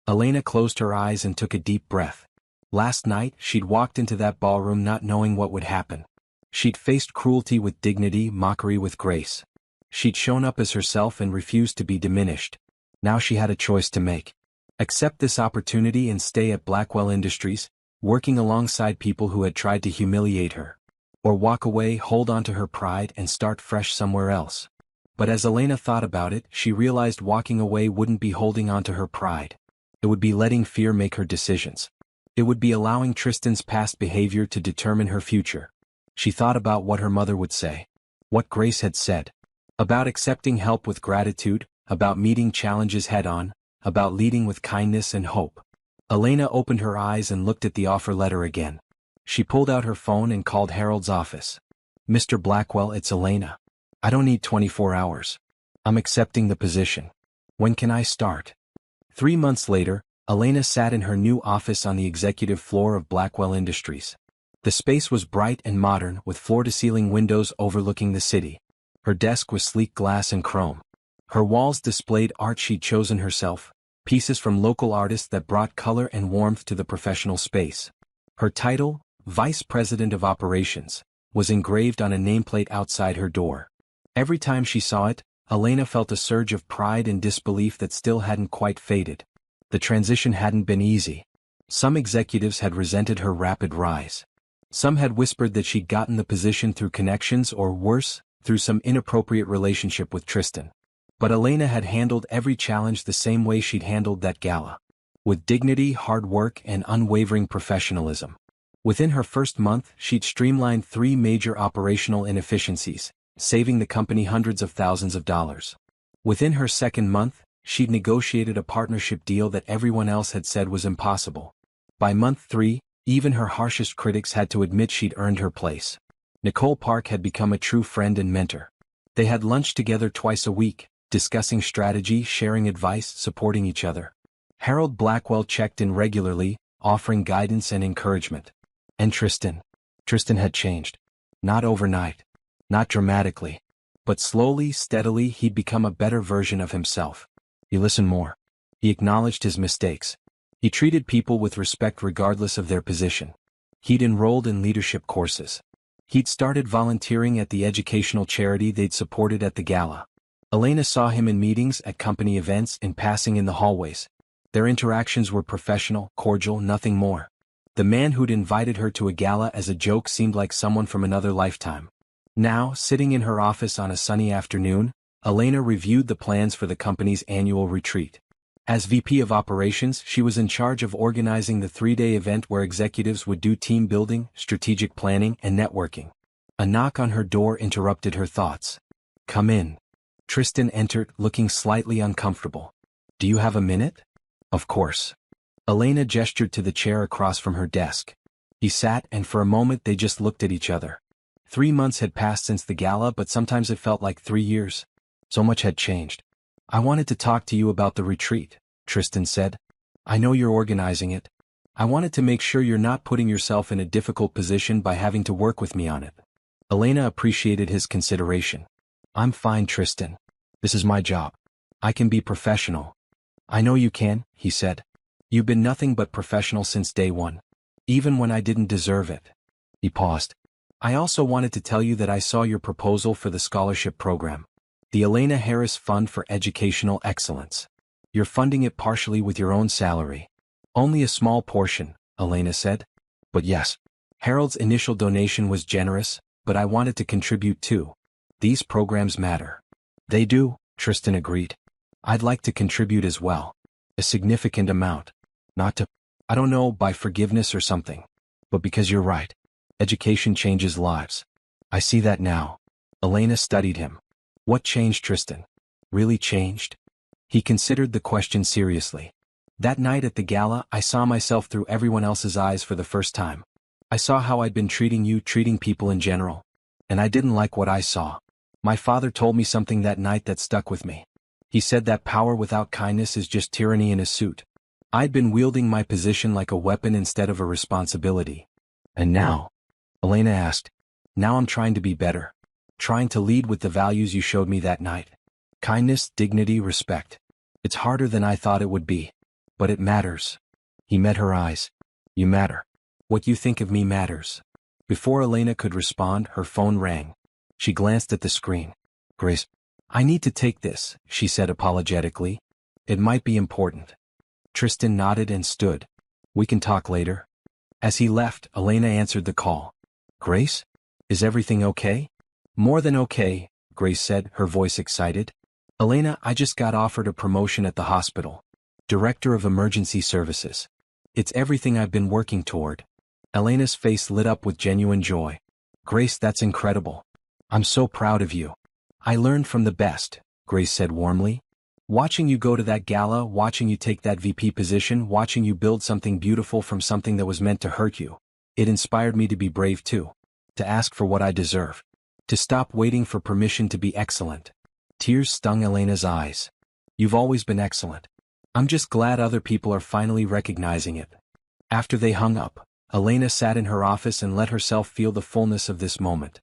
Elena closed her eyes and took a deep breath. Last night, she'd walked into that ballroom not knowing what would happen. She'd faced cruelty with dignity, mockery with grace. She'd shown up as herself and refused to be diminished. Now she had a choice to make. Accept this opportunity and stay at Blackwell Industries, working alongside people who had tried to humiliate her. Or walk away, hold on to her pride, and start fresh somewhere else. But as Elena thought about it, she realized walking away wouldn't be holding on to her pride. It would be letting fear make her decisions. It would be allowing Tristan's past behavior to determine her future. She thought about what her mother would say. What Grace had said. About accepting help with gratitude, about meeting challenges head-on, about leading with kindness and hope. Elena opened her eyes and looked at the offer letter again. She pulled out her phone and called Harold's office. Mr. Blackwell, it's Elena. I don't need 24 hours. I'm accepting the position. When can I start? 3 months later, Elena sat in her new office on the executive floor of Blackwell Industries. The space was bright and modern, with floor-to-ceiling windows overlooking the city. Her desk was sleek glass and chrome. Her walls displayed art she'd chosen herself, pieces from local artists that brought color and warmth to the professional space. Her title, Vice President of Operations, was engraved on a nameplate outside her door. Every time she saw it, Elena felt a surge of pride and disbelief that still hadn't quite faded. The transition hadn't been easy. Some executives had resented her rapid rise. Some had whispered that she'd gotten the position through connections or worse, through some inappropriate relationship with Tristan. But Elena had handled every challenge the same way she'd handled that gala. With dignity, hard work, and unwavering professionalism. Within her first month, she'd streamlined 3 major operational inefficiencies, saving the company hundreds of thousands of dollars. Within her second month, she'd negotiated a partnership deal that everyone else had said was impossible. By month 3, even her harshest critics had to admit she'd earned her place. Nicole Park had become a true friend and mentor. They had lunch together twice a week, discussing strategy, sharing advice, supporting each other. Harold Blackwell checked in regularly, offering guidance and encouragement. And Tristan had changed. Not overnight. Not dramatically. But slowly, steadily, he'd become a better version of himself. He listened more. He acknowledged his mistakes. He treated people with respect regardless of their position. He'd enrolled in leadership courses. He'd started volunteering at the educational charity they'd supported at the gala. Elena saw him in meetings, at company events, in passing in the hallways. Their interactions were professional, cordial, nothing more. The man who'd invited her to a gala as a joke seemed like someone from another lifetime. Now, sitting in her office on a sunny afternoon, Elena reviewed the plans for the company's annual retreat. As VP of Operations, she was in charge of organizing the 3-day event where executives would do team building, strategic planning, and networking. A knock on her door interrupted her thoughts. "Come in." Tristan entered, looking slightly uncomfortable. "Do you have a minute?" "Of course." Elena gestured to the chair across from her desk. He sat, and for a moment they just looked at each other. 3 months had passed since the gala, but sometimes it felt like 3 years. So much had changed. "I wanted to talk to you about the retreat," Tristan said. "I know you're organizing it. I wanted to make sure you're not putting yourself in a difficult position by having to work with me on it." Elena appreciated his consideration. "I'm fine, Tristan. This is my job. I can be professional." "I know you can," he said. "You've been nothing but professional since day one. Even when I didn't deserve it." He paused. "I also wanted to tell you that I saw your proposal for the scholarship program. The Elena Harris Fund for Educational Excellence. You're funding it partially with your own salary." "Only a small portion," Elena said. "But yes." Harold's initial donation was generous, but I wanted to contribute too. These programs matter. "They do," Tristan agreed. "I'd like to contribute as well. A significant amount. Not to, I don't know, by forgiveness or something. But because you're right. Education changes lives. I see that now." Elena studied him. "What changed, Tristan? Really changed?" He considered the question seriously. "That night at the gala, I saw myself through everyone else's eyes for the first time. I saw how I'd been treating you, treating people in general. And I didn't like what I saw. My father told me something that night that stuck with me. He said that power without kindness is just tyranny in a suit. I'd been wielding my position like a weapon instead of a responsibility. And now? Elena asked. Now I'm trying to be better. Trying to lead with the values you showed me that night. Kindness, dignity, respect. It's harder than I thought it would be. But it matters. He met her eyes. You matter. What you think of me matters. Before Elena could respond, her phone rang. She glanced at the screen. Grace, I need to take this, she said apologetically. It might be important. Tristan nodded and stood. We can talk later. As he left, Elena answered the call. Grace? Is everything okay? More than okay, Grace said, her voice excited. Elena, I just got offered a promotion at the hospital. Director of Emergency Services. It's everything I've been working toward. Elena's face lit up with genuine joy. Grace, that's incredible. I'm so proud of you. I learned from the best, Grace said warmly. Watching you go to that gala, watching you take that VP position, watching you build something beautiful from something that was meant to hurt you. It inspired me to be brave too. To ask for what I deserve. To stop waiting for permission to be excellent. Tears stung Elena's eyes. You've always been excellent. I'm just glad other people are finally recognizing it. After they hung up, Elena sat in her office and let herself feel the fullness of this moment.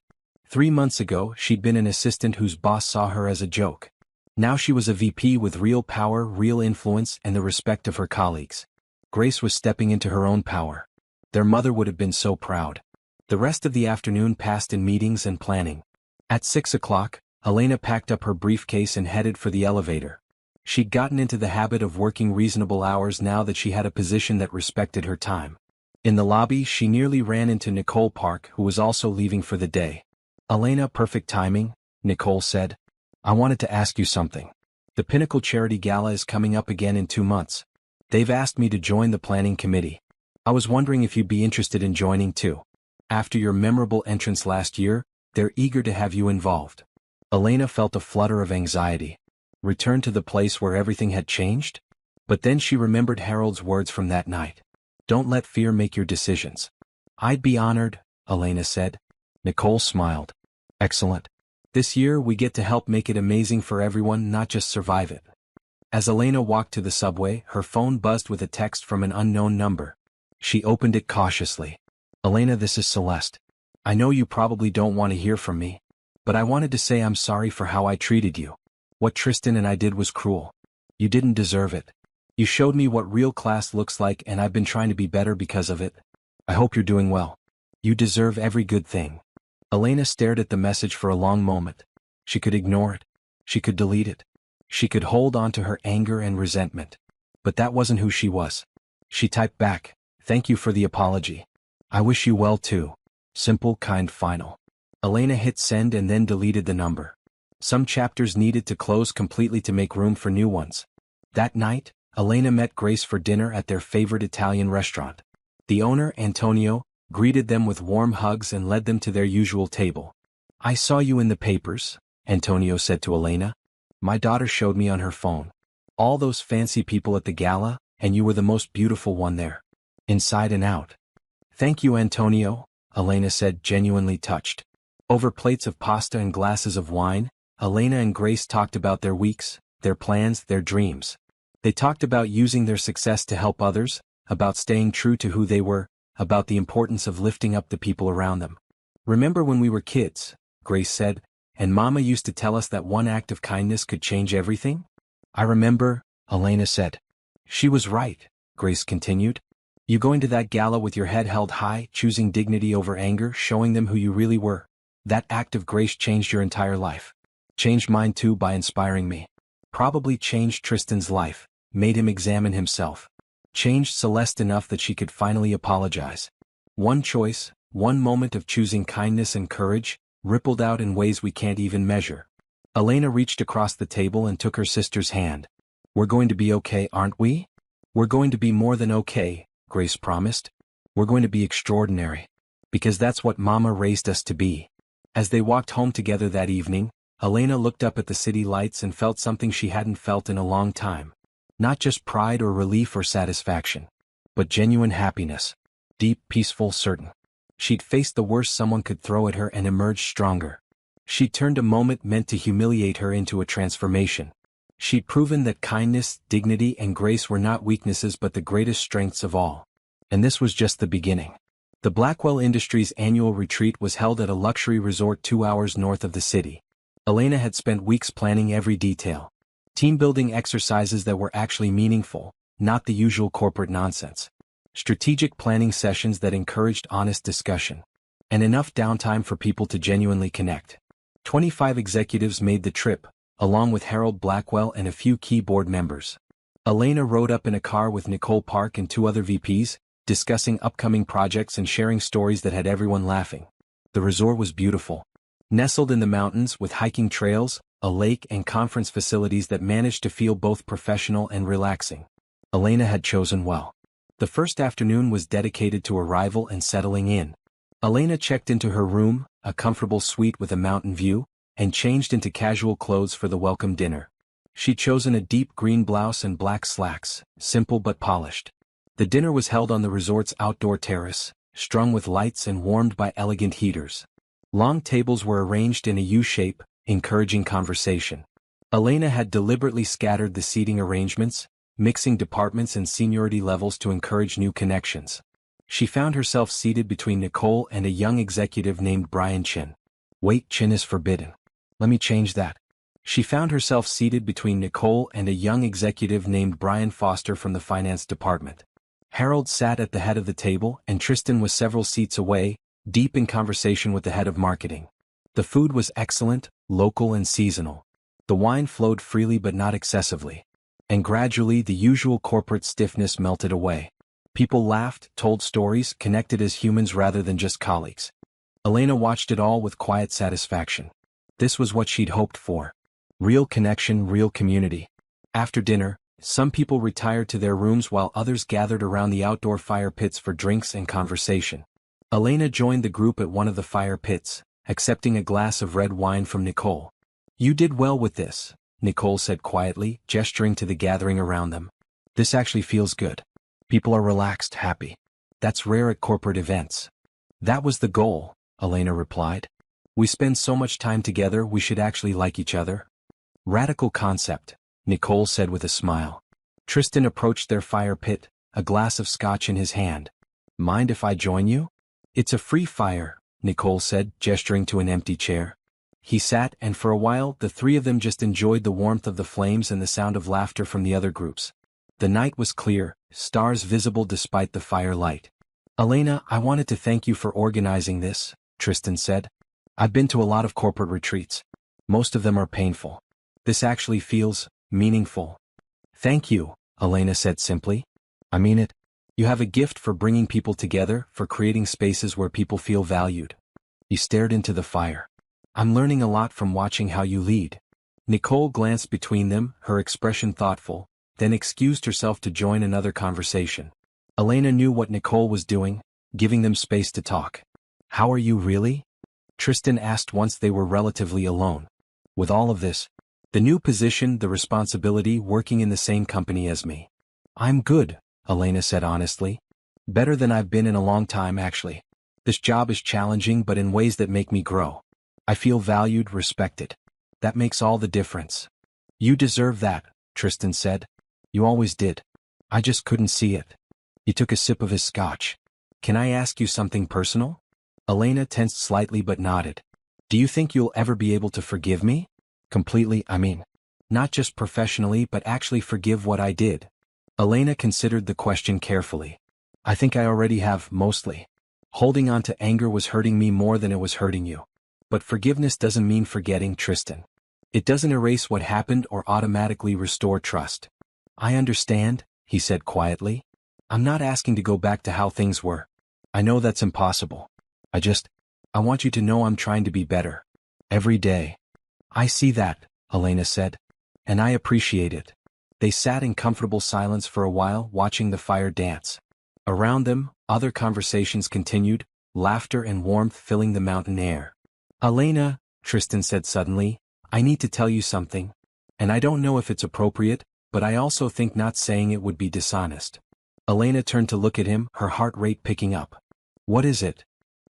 3 months ago, she'd been an assistant whose boss saw her as a joke. Now she was a VP with real power, real influence, and the respect of her colleagues. Grace was stepping into her own power. Their mother would have been so proud. The rest of the afternoon passed in meetings and planning. At 6 o'clock, Elena packed up her briefcase and headed for the elevator. She'd gotten into the habit of working reasonable hours now that she had a position that respected her time. In the lobby, she nearly ran into Nicole Park, who was also leaving for the day. Elena, perfect timing, Nicole said. I wanted to ask you something. The Pinnacle Charity Gala is coming up again in 2 months. They've asked me to join the planning committee. I was wondering if you'd be interested in joining too. After your memorable entrance last year, they're eager to have you involved. Elena felt a flutter of anxiety. Return to the place where everything had changed? But then she remembered Harold's words from that night. Don't let fear make your decisions. I'd be honored, Elena said. Nicole smiled. Excellent. This year we get to help make it amazing for everyone, not just survive it. As Elena walked to the subway, her phone buzzed with a text from an unknown number. She opened it cautiously. Elena, this is Celeste. I know you probably don't want to hear from me, but I wanted to say I'm sorry for how I treated you. What Tristan and I did was cruel. You didn't deserve it. You showed me what real class looks like, and I've been trying to be better because of it. I hope you're doing well. You deserve every good thing. Elena stared at the message for a long moment. She could ignore it. She could delete it. She could hold on to her anger and resentment. But that wasn't who she was. She typed back, thank you for the apology. I wish you well too. Simple, kind, final. Elena hit send and then deleted the number. Some chapters needed to close completely to make room for new ones. That night, Elena met Grace for dinner at their favorite Italian restaurant. The owner, Antonio, greeted them with warm hugs and led them to their usual table. I saw you in the papers, Antonio said to Elena. My daughter showed me on her phone. All those fancy people at the gala, and you were the most beautiful one there. Inside and out. Thank you, Antonio, Elena said, genuinely touched. Over plates of pasta and glasses of wine, Elena and Grace talked about their weeks, their plans, their dreams. They talked about using their success to help others, about staying true to who they were, about the importance of lifting up the people around them. Remember when we were kids, Grace said, and Mama used to tell us that one act of kindness could change everything? I remember, Elena said. She was right, Grace continued. You going to that gala with your head held high, choosing dignity over anger, showing them who you really were. That act of grace changed your entire life. Changed mine too by inspiring me. Probably changed Tristan's life, made him examine himself. Changed Celeste enough that she could finally apologize. One choice, one moment of choosing kindness and courage, rippled out in ways we can't even measure. Elena reached across the table and took her sister's hand. We're going to be okay, aren't we? We're going to be more than okay, Grace promised. We're going to be extraordinary. Because that's what Mama raised us to be. As they walked home together that evening, Elena looked up at the city lights and felt something she hadn't felt in a long time. Not just pride or relief or satisfaction, but genuine happiness. Deep, peaceful, certain. She'd faced the worst someone could throw at her and emerged stronger. She'd turned a moment meant to humiliate her into a transformation. She'd proven that kindness, dignity, and grace were not weaknesses but the greatest strengths of all. And this was just the beginning. The Blackwell Industries annual retreat was held at a luxury resort 2 hours north of the city. Elena had spent weeks planning every detail. Team-building exercises that were actually meaningful, not the usual corporate nonsense. Strategic planning sessions that encouraged honest discussion. And enough downtime for people to genuinely connect. 25 executives made the trip, along with Harold Blackwell and a few key board members. Elena rode up in a car with Nicole Park and 2 other VPs, discussing upcoming projects and sharing stories that had everyone laughing. The resort was beautiful. Nestled in the mountains with hiking trails, a lake and conference facilities that managed to feel both professional and relaxing. Elena had chosen well. The first afternoon was dedicated to arrival and settling in. Elena checked into her room, a comfortable suite with a mountain view, and changed into casual clothes for the welcome dinner. She'd chosen a deep green blouse and black slacks, simple but polished. The dinner was held on the resort's outdoor terrace, strung with lights and warmed by elegant heaters. Long tables were arranged in a U-shape, encouraging conversation. Elena had deliberately scattered the seating arrangements, mixing departments and seniority levels to encourage new connections. She found herself seated between Nicole and a young executive named Brian Chin. Wait, Chin is forbidden. Let me change that. She found herself seated between Nicole and a young executive named Brian Foster from the finance department. Harold sat at the head of the table and Tristan was several seats away, deep in conversation with the head of marketing. The food was excellent, local and seasonal. The wine flowed freely but not excessively. And gradually the usual corporate stiffness melted away. People laughed, told stories, connected as humans rather than just colleagues. Elena watched it all with quiet satisfaction. This was what she'd hoped for. Real connection, real community. After dinner, some people retired to their rooms while others gathered around the outdoor fire pits for drinks and conversation. Elena joined the group at one of the fire pits, accepting a glass of red wine from Nicole. "You did well with this," Nicole said quietly, gesturing to the gathering around them. "This actually feels good. People are relaxed, happy. That's rare at corporate events." "That was the goal," Elena replied. "We spend so much time together we should actually like each other." "Radical concept," Nicole said with a smile. Tristan approached their fire pit, a glass of scotch in his hand. "Mind if I join you?" "It's a free fire," Nicole said, gesturing to an empty chair. He sat and for a while the three of them just enjoyed the warmth of the flames and the sound of laughter from the other groups. The night was clear, stars visible despite the firelight. "Elena, I wanted to thank you for organizing this," Tristan said. "I've been to a lot of corporate retreats. Most of them are painful. This actually feels meaningful." "Thank you," Elena said simply. "I mean it. You have a gift for bringing people together, for creating spaces where people feel valued." He stared into the fire. "I'm learning a lot from watching how you lead." Nicole glanced between them, her expression thoughtful, then excused herself to join another conversation. Elena knew what Nicole was doing, giving them space to talk. "How are you really?" Tristan asked once they were relatively alone. "With all of this, the new position, the responsibility, working in the same company as me." "I'm good," Elena said honestly. "Better than I've been in a long time actually. This job is challenging but in ways that make me grow. I feel valued, respected. That makes all the difference." "You deserve that," Tristan said. "You always did. I just couldn't see it." He took a sip of his scotch. "Can I ask you something personal?" Elena tensed slightly but nodded. "Do you think you'll ever be able to forgive me? Completely, I mean. Not just professionally but actually forgive what I did." Elena considered the question carefully. "I think I already have, mostly. Holding on to anger was hurting me more than it was hurting you. But forgiveness doesn't mean forgetting, Tristan. It doesn't erase what happened or automatically restore trust." "I understand," he said quietly. "I'm not asking to go back to how things were. I know that's impossible. I want you to know I'm trying to be better. Every day." "I see that," Elena said. "And I appreciate it." They sat in comfortable silence for a while, watching the fire dance. Around them, other conversations continued, laughter and warmth filling the mountain air. "Elena," Tristan said suddenly, "I need to tell you something. And I don't know if it's appropriate, but I also think not saying it would be dishonest." Elena turned to look at him, her heart rate picking up. "What is it?"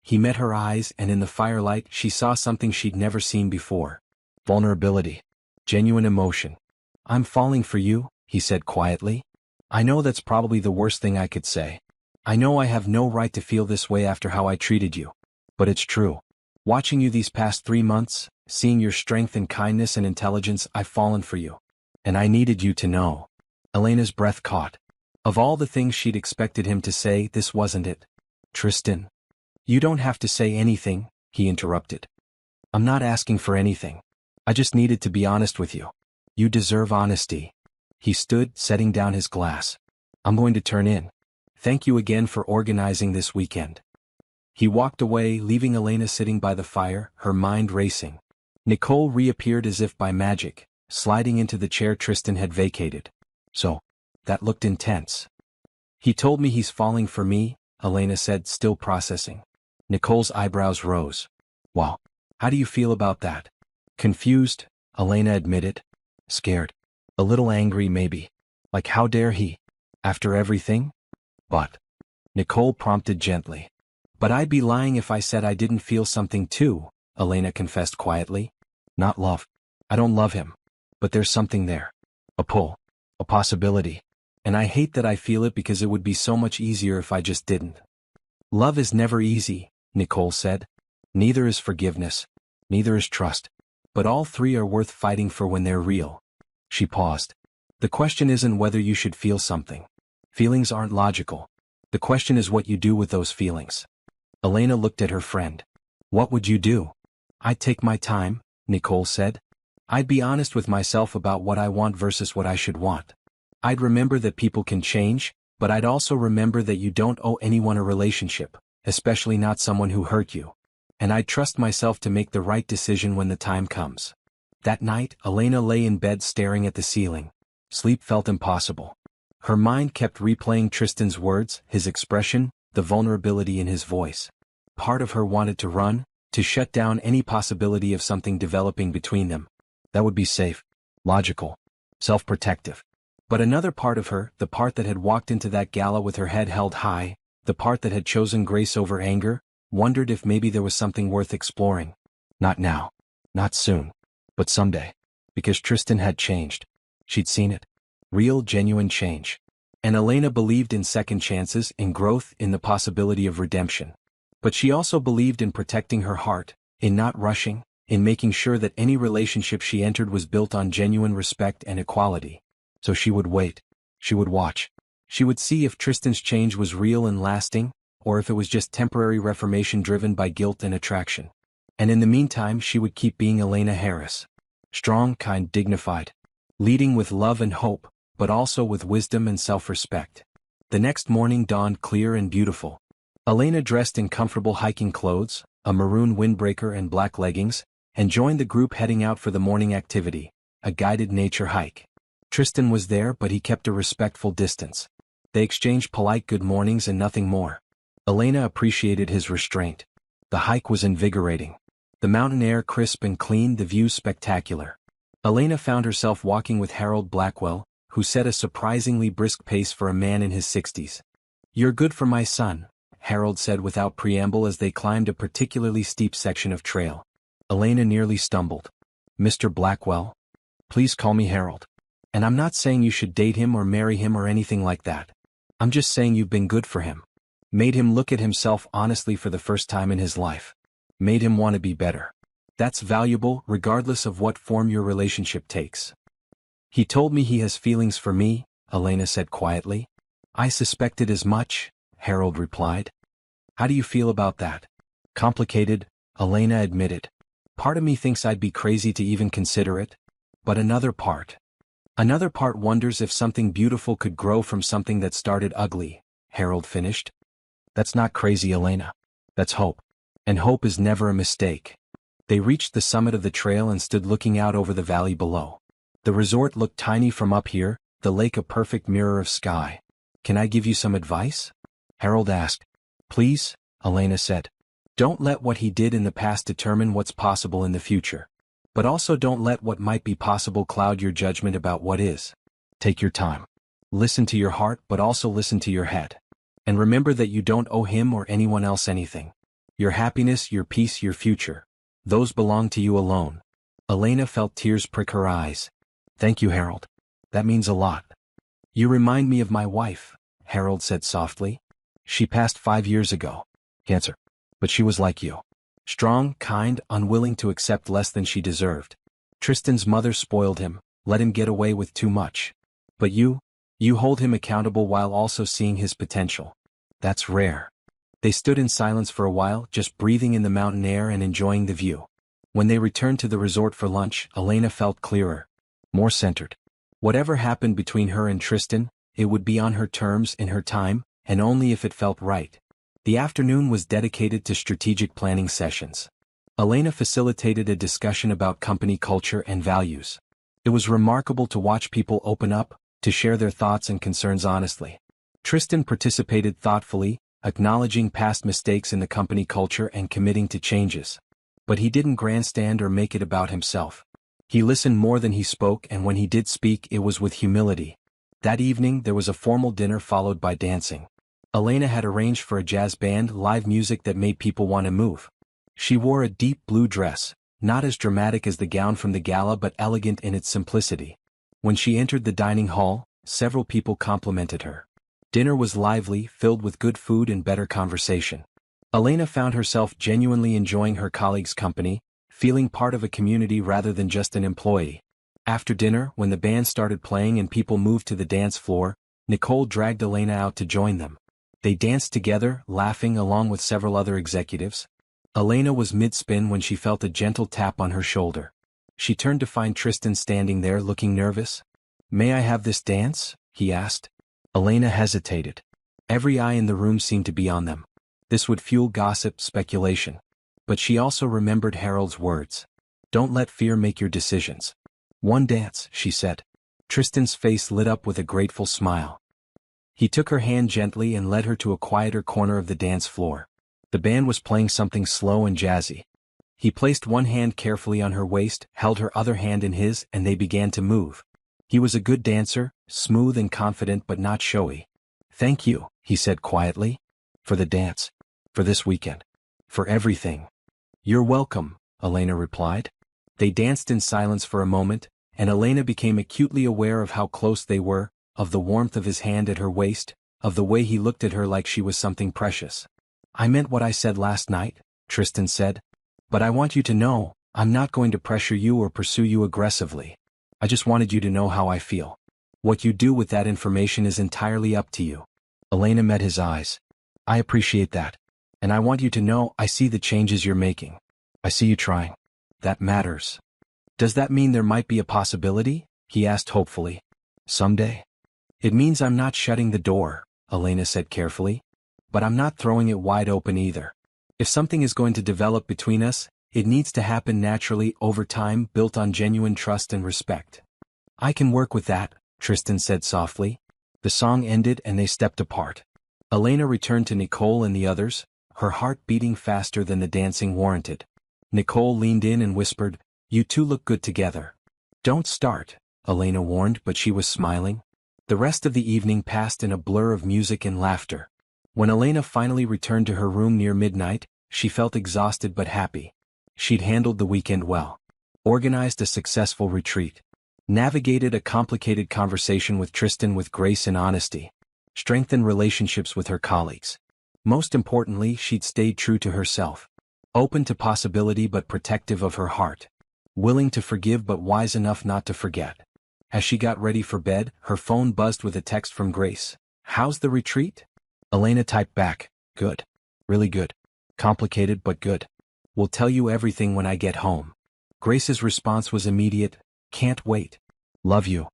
He met her eyes and in the firelight she saw something she'd never seen before. Vulnerability. Genuine emotion. I'm falling for you, he said quietly. I know that's probably the worst thing I could say. I know I have no right to feel this way after how I treated you. But it's true. Watching you these past 3 months, seeing your strength and kindness and intelligence, I've fallen for you. And I needed you to know. Elena's breath caught. Of all the things she'd expected him to say, this wasn't it. Tristan. You don't have to say anything, he interrupted. I'm not asking for anything. I just needed to be honest with you. You deserve honesty. He stood, setting down his glass. I'm going to turn in. Thank you again for organizing this weekend. He walked away, leaving Elena sitting by the fire, her mind racing. Nicole reappeared as if by magic, sliding into the chair Tristan had vacated. So, that looked intense. He told me he's falling for me, Elena said, still processing. Nicole's eyebrows rose. Wow. How do you feel about that? Confused, Elena admitted. Scared. A little angry maybe. Like how dare he? After everything? But. Nicole prompted gently. But I'd be lying if I said I didn't feel something too, Elena confessed quietly. Not love. I don't love him. But there's something there. A pull. A possibility. And I hate that I feel it because it would be so much easier if I just didn't. Love is never easy, Nicole said. Neither is forgiveness. Neither is trust. But all three are worth fighting for when they're real. She paused. The question isn't whether you should feel something. Feelings aren't logical. The question is what you do with those feelings. Elena looked at her friend. What would you do? I'd take my time, Nicole said. I'd be honest with myself about what I want versus what I should want. I'd remember that people can change, but I'd also remember that you don't owe anyone a relationship, especially not someone who hurt you. And I'd trust myself to make the right decision when the time comes. That night, Elena lay in bed staring at the ceiling. Sleep felt impossible. Her mind kept replaying Tristan's words, his expression, the vulnerability in his voice. Part of her wanted to run, to shut down any possibility of something developing between them. That would be safe, logical, self-protective. But another part of her, the part that had walked into that gala with her head held high, the part that had chosen grace over anger, wondered if maybe there was something worth exploring. Not now. Not soon. But someday. Because Tristan had changed. She'd seen it. Real, genuine change. And Elena believed in second chances, in growth, in the possibility of redemption. But she also believed in protecting her heart, in not rushing, in making sure that any relationship she entered was built on genuine respect and equality. So she would wait. She would watch. She would see if Tristan's change was real and lasting, or if it was just temporary reformation driven by guilt and attraction. And in the meantime she would keep being Elena Harris. Strong, kind, dignified. Leading with love and hope, but also with wisdom and self-respect. The next morning dawned clear and beautiful. Elena dressed in comfortable hiking clothes, a maroon windbreaker and black leggings, and joined the group heading out for the morning activity, a guided nature hike. Tristan was there, but he kept a respectful distance. They exchanged polite good mornings and nothing more. Elena appreciated his restraint. The hike was invigorating. The mountain air crisp and clean, the views spectacular. Elena found herself walking with Harold Blackwell, who set a surprisingly brisk pace for a man in his 60s. You're good for my son, Harold said without preamble as they climbed a particularly steep section of trail. Elena nearly stumbled. Mr. Blackwell? Please call me Harold. And I'm not saying you should date him or marry him or anything like that. I'm just saying you've been good for him. Made him look at himself honestly for the first time in his life. Made him want to be better. That's valuable, regardless of what form your relationship takes. He told me he has feelings for me, Elena said quietly. I suspected as much, Harold replied. How do you feel about that? Complicated, Elena admitted. Part of me thinks I'd be crazy to even consider it. But another part wonders if something beautiful could grow from something that started ugly, Harold finished. That's not crazy, Elena. That's hope. And hope is never a mistake. They reached the summit of the trail and stood looking out over the valley below. The resort looked tiny from up here, the lake a perfect mirror of sky. Can I give you some advice? Harold asked. Please, Elena said. Don't let what he did in the past determine what's possible in the future. But also don't let what might be possible cloud your judgment about what is. Take your time. Listen to your heart, but also listen to your head. And remember that you don't owe him or anyone else anything. Your happiness, your peace, your future. Those belong to you alone. Elena felt tears prick her eyes. Thank you, Harold. That means a lot. You remind me of my wife, Harold said softly. She passed 5 years ago. Cancer. But she was like you. Strong, kind, unwilling to accept less than she deserved. Tristan's mother spoiled him, let him get away with too much. But you hold him accountable while also seeing his potential. That's rare. They stood in silence for a while, just breathing in the mountain air and enjoying the view. When they returned to the resort for lunch, Elena felt clearer, more centered. Whatever happened between her and Tristan, it would be on her terms, in her time, and only if it felt right. The afternoon was dedicated to strategic planning sessions. Elena facilitated a discussion about company culture and values. It was remarkable to watch people open up, to share their thoughts and concerns honestly. Tristan participated thoughtfully, acknowledging past mistakes in the company culture and committing to changes. But he didn't grandstand or make it about himself. He listened more than he spoke, and when he did speak, it was with humility. That evening there was a formal dinner followed by dancing. Elena had arranged for a jazz band, live music that made people want to move. She wore a deep blue dress, not as dramatic as the gown from the gala but elegant in its simplicity. When she entered the dining hall, several people complimented her. Dinner was lively, filled with good food and better conversation. Elena found herself genuinely enjoying her colleagues' company, feeling part of a community rather than just an employee. After dinner, when the band started playing and people moved to the dance floor, Nicole dragged Elena out to join them. They danced together, laughing along with several other executives. Elena was mid-spin when she felt a gentle tap on her shoulder. She turned to find Tristan standing there looking nervous. "May I have this dance?" he asked. Elena hesitated. Every eye in the room seemed to be on them. This would fuel gossip, speculation. But she also remembered Harold's words. "Don't let fear make your decisions." "One dance," she said. Tristan's face lit up with a grateful smile. He took her hand gently and led her to a quieter corner of the dance floor. The band was playing something slow and jazzy. He placed one hand carefully on her waist, held her other hand in his, and they began to move. He was a good dancer, smooth and confident but not showy. "Thank you," he said quietly. "For the dance. For this weekend. For everything." "You're welcome," Elena replied. They danced in silence for a moment, and Elena became acutely aware of how close they were, of the warmth of his hand at her waist, of the way he looked at her like she was something precious. "I meant what I said last night," Tristan said. "But I want you to know, I'm not going to pressure you or pursue you aggressively. I just wanted you to know how I feel. What you do with that information is entirely up to you." Elena met his eyes. "I appreciate that. And I want you to know I see the changes you're making. I see you trying. That matters." "Does that mean there might be a possibility?" he asked hopefully. "Someday?" "It means I'm not shutting the door," Elena said carefully. "But I'm not throwing it wide open either. If something is going to develop between us, it needs to happen naturally over time, built on genuine trust and respect." "I can work with that," Tristan said softly. The song ended and they stepped apart. Elena returned to Nicole and the others, her heart beating faster than the dancing warranted. Nicole leaned in and whispered, "You two look good together." "Don't start," Elena warned, but she was smiling. The rest of the evening passed in a blur of music and laughter. When Elena finally returned to her room near midnight, she felt exhausted but happy. She'd handled the weekend well. Organized a successful retreat. Navigated a complicated conversation with Tristan with grace and honesty. Strengthened relationships with her colleagues. Most importantly, she'd stayed true to herself. Open to possibility but protective of her heart. Willing to forgive but wise enough not to forget. As she got ready for bed, her phone buzzed with a text from Grace. "How's the retreat?" Elena typed back, "Good. Really good. Complicated but good. Will tell you everything when I get home." Grace's response was immediate, "Can't wait. Love you."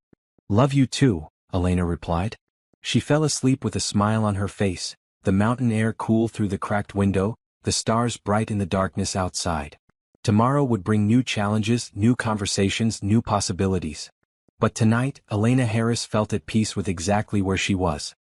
"Love you too," Elena replied. She fell asleep with a smile on her face, the mountain air cool through the cracked window, the stars bright in the darkness outside. Tomorrow would bring new challenges, new conversations, new possibilities. But tonight, Elena Harris felt at peace with exactly where she was.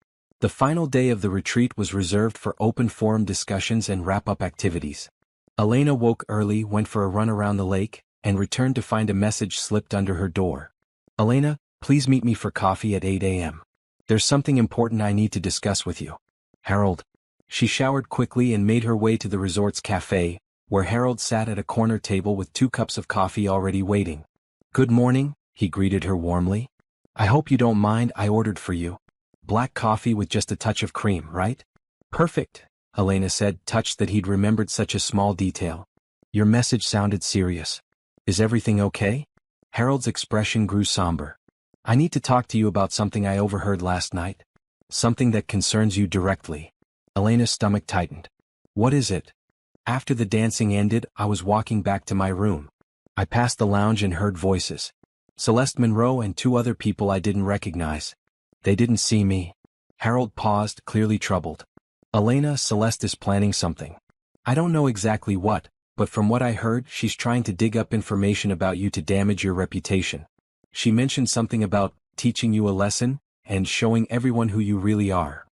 The final day of the retreat was reserved for open forum discussions and wrap-up activities. Elena woke early, went for a run around the lake, and returned to find a message slipped under her door. "Elena, please meet me for coffee at 8 a.m. There's something important I need to discuss with you. Harold." She showered quickly and made her way to the resort's cafe, where Harold sat at a corner table with 2 cups of coffee already waiting. "Good morning," he greeted her warmly. I hope you don't mind, I ordered for you. Black coffee with just a touch of cream, right? Perfect, Elena said, touched that he'd remembered such a small detail. Your message sounded serious. Is everything okay? Harold's expression grew somber. I need to talk to you about something I overheard last night. Something that concerns you directly. Elena's stomach tightened. What is it? After the dancing ended, I was walking back to my room. I passed the lounge and heard voices. Celeste Monroe and two other people I didn't recognize. They didn't see me. Harold paused, clearly troubled. Elena, Celeste is planning something. I don't know exactly what, but from what I heard, she's trying to dig up information about you to damage your reputation. She mentioned something about teaching you a lesson and showing everyone who you really are.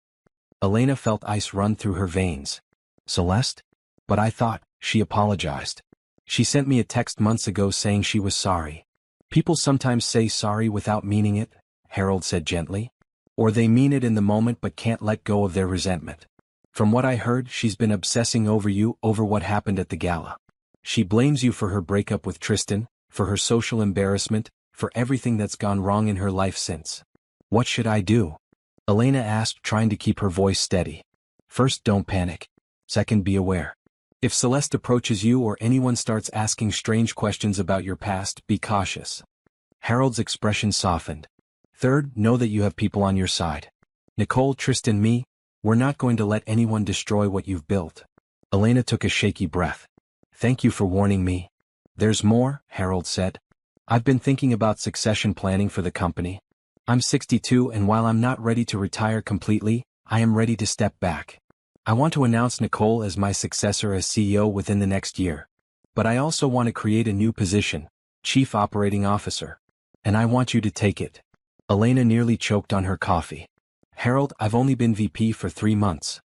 Elena felt ice run through her veins. Celeste? But I thought, she apologized. She sent me a text months ago saying she was sorry. People sometimes say sorry without meaning it, Harold said gently. Or they mean it in the moment but can't let go of their resentment. From what I heard, she's been obsessing over you, over what happened at the gala. She blames you for her breakup with Tristan, for her social embarrassment, for everything that's gone wrong in her life since. What should I do? Elena asked, trying to keep her voice steady. First, don't panic. Second, be aware. If Celeste approaches you or anyone starts asking strange questions about your past, be cautious. Harold's expression softened. Third, know that you have people on your side. Nicole, Tristan, me, we're not going to let anyone destroy what you've built. Elena took a shaky breath. Thank you for warning me. There's more, Harold said. I've been thinking about succession planning for the company. I'm 62 and while I'm not ready to retire completely, I am ready to step back. I want to announce Nicole as my successor as CEO within the next year. But I also want to create a new position, Chief Operating Officer. And I want you to take it. Elena nearly choked on her coffee. Harold, I've only been VP for 3 months.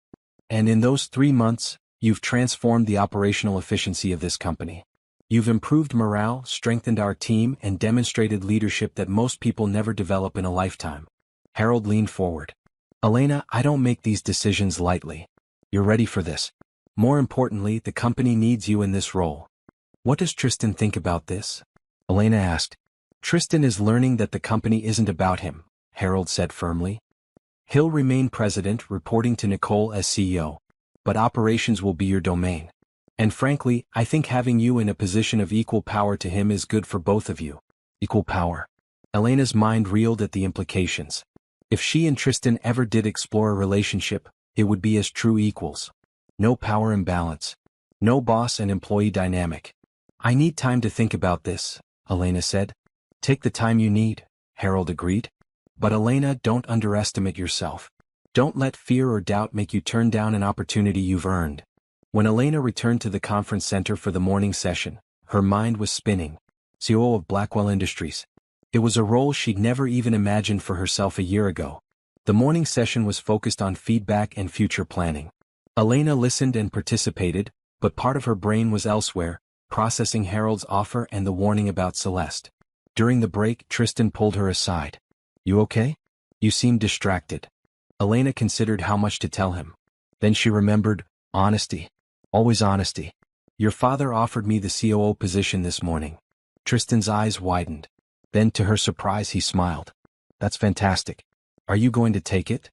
And in those 3 months, you've transformed the operational efficiency of this company. You've improved morale, strengthened our team, and demonstrated leadership that most people never develop in a lifetime. Harold leaned forward. Elena, I don't make these decisions lightly. You're ready for this. More importantly, the company needs you in this role. What does Tristan think about this? Elena asked. Tristan is learning that the company isn't about him, Harold said firmly. He'll remain president, reporting to Nicole as CEO. But operations will be your domain. And frankly, I think having you in a position of equal power to him is good for both of you. Equal power. Elena's mind reeled at the implications. If she and Tristan ever did explore a relationship, it would be as true equals. No power imbalance. No boss and employee dynamic. I need time to think about this, Elena said. Take the time you need, Harold agreed. But Elena, don't underestimate yourself. Don't let fear or doubt make you turn down an opportunity you've earned. When Elena returned to the conference center for the morning session, her mind was spinning. CEO of Blackwell Industries. It was a role she'd never even imagined for herself a year ago. The morning session was focused on feedback and future planning. Elena listened and participated, but part of her brain was elsewhere, processing Harold's offer and the warning about Celeste. During the break, Tristan pulled her aside. You okay? You seem distracted. Elena considered how much to tell him. Then she remembered, honesty. Always honesty. Your father offered me the COO position this morning. Tristan's eyes widened. Then to her surprise he smiled. That's fantastic. Are you going to take it?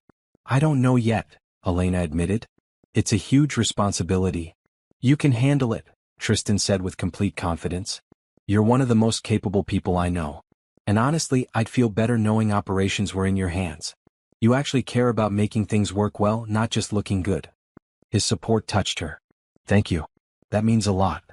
I don't know yet, Elena admitted. It's a huge responsibility. You can handle it, Tristan said with complete confidence. You're one of the most capable people I know. And honestly, I'd feel better knowing operations were in your hands. You actually care about making things work well, not just looking good. His support touched her. Thank you. That means a lot.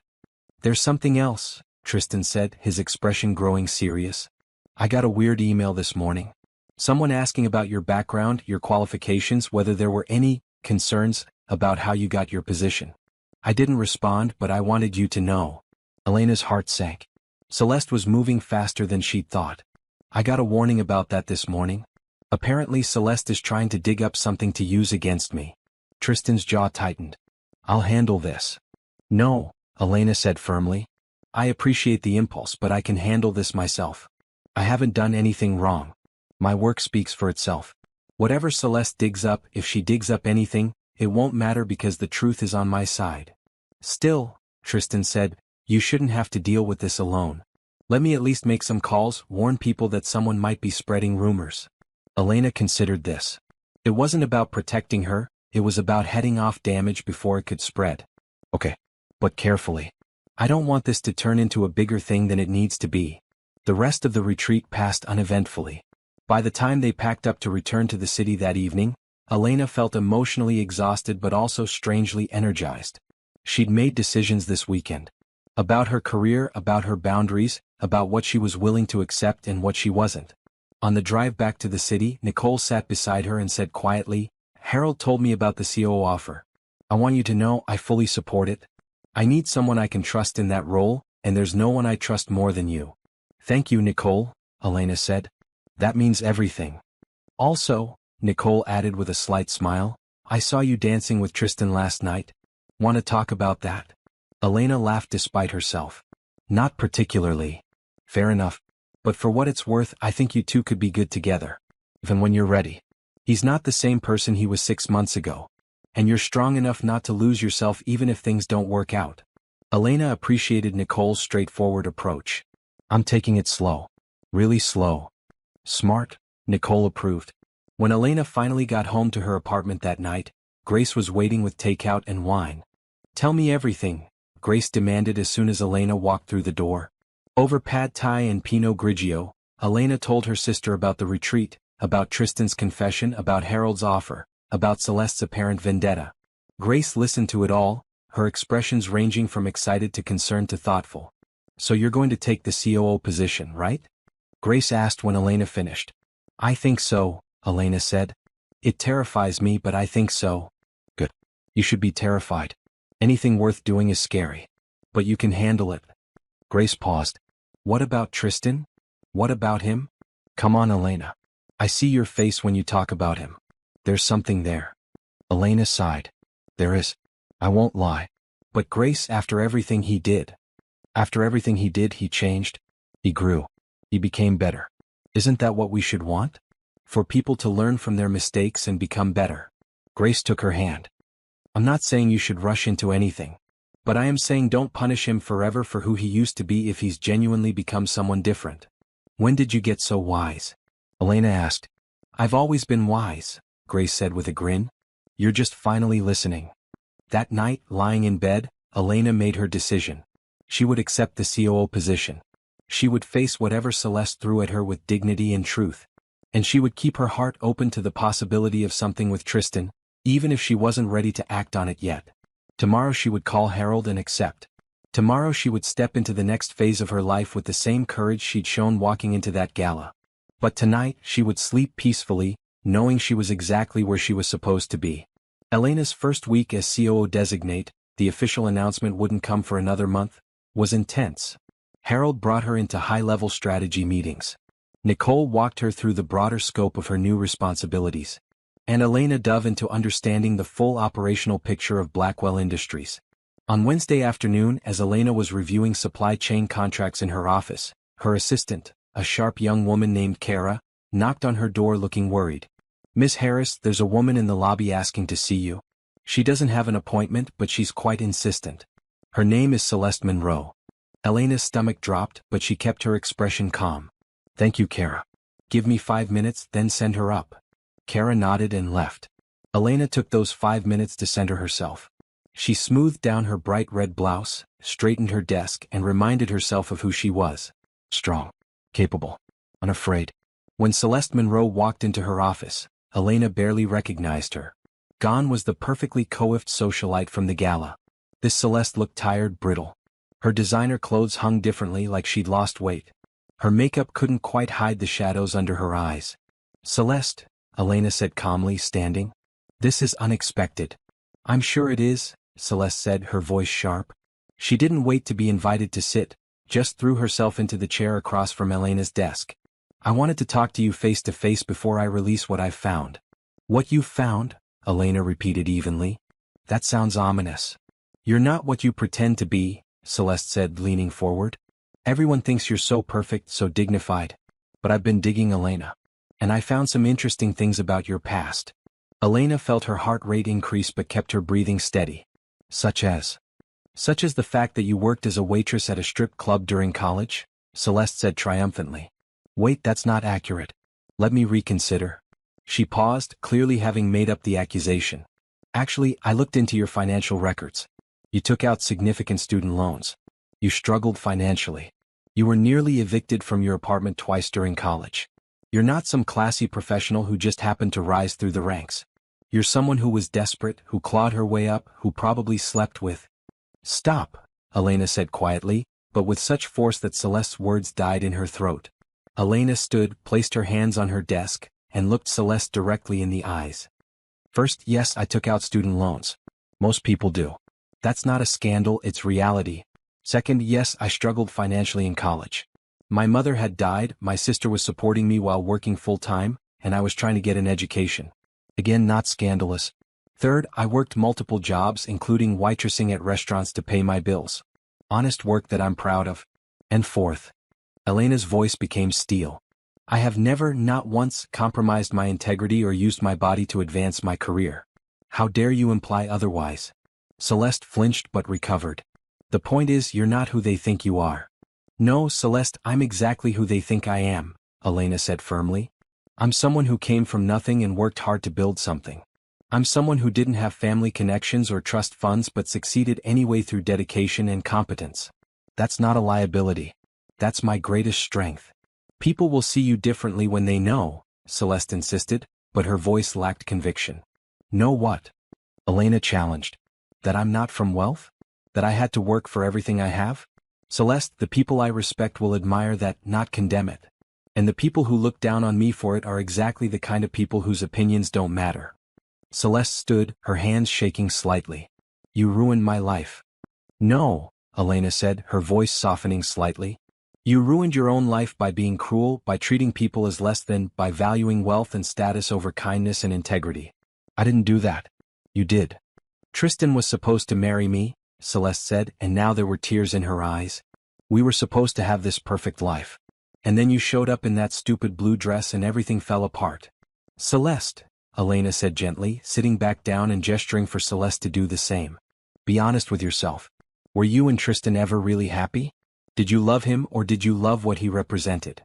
There's something else, Tristan said, his expression growing serious. I got a weird email this morning. Someone asking about your background, your qualifications, whether there were any concerns about how you got your position. I didn't respond, but I wanted you to know. Elena's heart sank. Celeste was moving faster than she'd thought. I got a warning about that this morning. Apparently Celeste is trying to dig up something to use against me. Tristan's jaw tightened. I'll handle this. No, Elena said firmly. I appreciate the impulse, but I can handle this myself. I haven't done anything wrong. My work speaks for itself. Whatever Celeste digs up, if she digs up anything, it won't matter because the truth is on my side. Still, Tristan said, you shouldn't have to deal with this alone. Let me at least make some calls, warn people that someone might be spreading rumors. Elena considered this. It wasn't about protecting her, it was about heading off damage before it could spread. Okay. But carefully. I don't want this to turn into a bigger thing than it needs to be. The rest of the retreat passed uneventfully. By the time they packed up to return to the city that evening, Elena felt emotionally exhausted but also strangely energized. She'd made decisions this weekend. About her career, about her boundaries, about what she was willing to accept and what she wasn't. On the drive back to the city, Nicole sat beside her and said quietly, "Harold told me about the COO offer. I want you to know I fully support it. I need someone I can trust in that role, and there's no one I trust more than you." "Thank you, Nicole," Elena said. "That means everything." "Also," Nicole added with a slight smile, "I saw you dancing with Tristan last night. Want to talk about that?" Elena laughed despite herself. "Not particularly." "Fair enough. But for what it's worth, I think you two could be good together. Even when you're ready. He's not the same person he was 6 months ago. And you're strong enough not to lose yourself even if things don't work out." Elena appreciated Nicole's straightforward approach. "I'm taking it slow. Really slow." "Smart," Nicole approved. When Elena finally got home to her apartment that night, Grace was waiting with takeout and wine. "Tell me everything," Grace demanded as soon as Elena walked through the door. Over pad thai and Pinot Grigio, Elena told her sister about the retreat, about Tristan's confession, about Harold's offer, about Celeste's apparent vendetta. Grace listened to it all, her expressions ranging from excited to concerned to thoughtful. "So you're going to take the COO position, right?" Grace asked when Elena finished. "I think so," Elena said. "It terrifies me, but I think so." "Good. You should be terrified. Anything worth doing is scary. But you can handle it." Grace paused. "What about Tristan? What about him?" "Come on, Elena. I see your face when you talk about him. There's something there." Elena sighed. "There is. I won't lie. But Grace, after everything he did, he changed. He grew. He became better. Isn't that what we should want? For people to learn from their mistakes and become better." Grace took her hand. "I'm not saying you should rush into anything. But I am saying don't punish him forever for who he used to be if he's genuinely become someone different." "When did you get so wise?" Elena asked. "I've always been wise," Grace said with a grin. "You're just finally listening." That night, lying in bed, Elena made her decision. She would accept the COO position. She would face whatever Celeste threw at her with dignity and truth. And she would keep her heart open to the possibility of something with Tristan, even if she wasn't ready to act on it yet. Tomorrow she would call Harold and accept. Tomorrow she would step into the next phase of her life with the same courage she'd shown walking into that gala. But tonight she would sleep peacefully, knowing she was exactly where she was supposed to be. Elena's first week as COO designate, the official announcement wouldn't come for another month, was intense. Harold brought her into high-level strategy meetings. Nicole walked her through the broader scope of her new responsibilities. And Elena dove into understanding the full operational picture of Blackwell Industries. On Wednesday afternoon, as Elena was reviewing supply chain contracts in her office, her assistant, a sharp young woman named Kara, knocked on her door looking worried. "Miss Harris, there's a woman in the lobby asking to see you. She doesn't have an appointment, but she's quite insistent. Her name is Celeste Monroe." Elena's stomach dropped, but she kept her expression calm. "Thank you, Kara. Give me 5 minutes, then send her up." Kara nodded and left. Elena took those 5 minutes to center herself. She smoothed down her bright red blouse, straightened her desk, and reminded herself of who she was. Strong, capable, unafraid. When Celeste Monroe walked into her office, Elena barely recognized her. Gone was the perfectly coiffed socialite from the gala. This Celeste looked tired, brittle. Her designer clothes hung differently, like she'd lost weight. Her makeup couldn't quite hide the shadows under her eyes. "Celeste," Elena said calmly, standing. "This is unexpected." "I'm sure it is," Celeste said, her voice sharp. She didn't wait to be invited to sit, just threw herself into the chair across from Elena's desk. "I wanted to talk to you face to face before I release what I've found." "What you've found?" Elena repeated evenly. "That sounds ominous." "You're not what you pretend to be," Celeste said, leaning forward. "Everyone thinks you're so perfect, so dignified. But I've been digging, Elena. And I found some interesting things about your past." Elena felt her heart rate increase but kept her breathing steady. "Such as?" "Such as the fact that you worked as a waitress at a strip club during college?" Celeste said triumphantly. Wait, that's not accurate. Let me reconsider. She paused, clearly having made up the accusation. Actually, I looked into your financial records. You took out significant student loans. You struggled financially. You were nearly evicted from your apartment twice during college. You're not some classy professional who just happened to rise through the ranks. You're someone who was desperate, who clawed her way up, who probably slept with. Stop, Elena said quietly, but with such force that Celeste's words died in her throat. Elena stood, placed her hands on her desk, and looked Celeste directly in the eyes. First, yes, I took out student loans. Most people do. That's not a scandal, it's reality. Second, yes, I struggled financially in college. My mother had died, my sister was supporting me while working full-time, and I was trying to get an education. Again, not scandalous. Third, I worked multiple jobs, including waitressing at restaurants to pay my bills. Honest work that I'm proud of. And fourth, Elena's voice became steel. I have never, not once, compromised my integrity or used my body to advance my career. How dare you imply otherwise? Celeste flinched but recovered. The point is, you're not who they think you are. No, Celeste, I'm exactly who they think I am, Elena said firmly. I'm someone who came from nothing and worked hard to build something. I'm someone who didn't have family connections or trust funds but succeeded anyway through dedication and competence. That's not a liability. That's my greatest strength. People will see you differently when they know, Celeste insisted, but her voice lacked conviction. Know what? Elena challenged. That I'm not from wealth? That I had to work for everything I have? Celeste, the people I respect will admire that, not condemn it. And the people who look down on me for it are exactly the kind of people whose opinions don't matter. Celeste stood, her hands shaking slightly. You ruined my life. No, Elena said, her voice softening slightly. You ruined your own life by being cruel, by treating people as less than, by valuing wealth and status over kindness and integrity. I didn't do that. You did. Tristan was supposed to marry me, Celeste said, and now there were tears in her eyes. We were supposed to have this perfect life. And then you showed up in that stupid blue dress and everything fell apart. Celeste, Elena said gently, sitting back down and gesturing for Celeste to do the same. Be honest with yourself. Were you and Tristan ever really happy? Did you love him or did you love what he represented?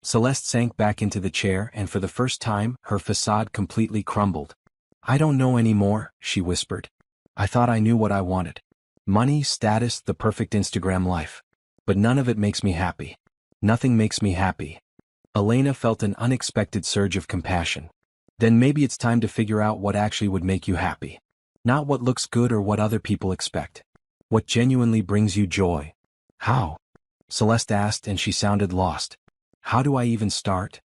Celeste sank back into the chair and for the first time, her facade completely crumbled. I don't know anymore, she whispered. I thought I knew what I wanted. Money, status, the perfect Instagram life. But none of it makes me happy. Nothing makes me happy. Elena felt an unexpected surge of compassion. Then maybe it's time to figure out what actually would make you happy. Not what looks good or what other people expect. What genuinely brings you joy. How? Celeste asked and she sounded lost. How do I even start?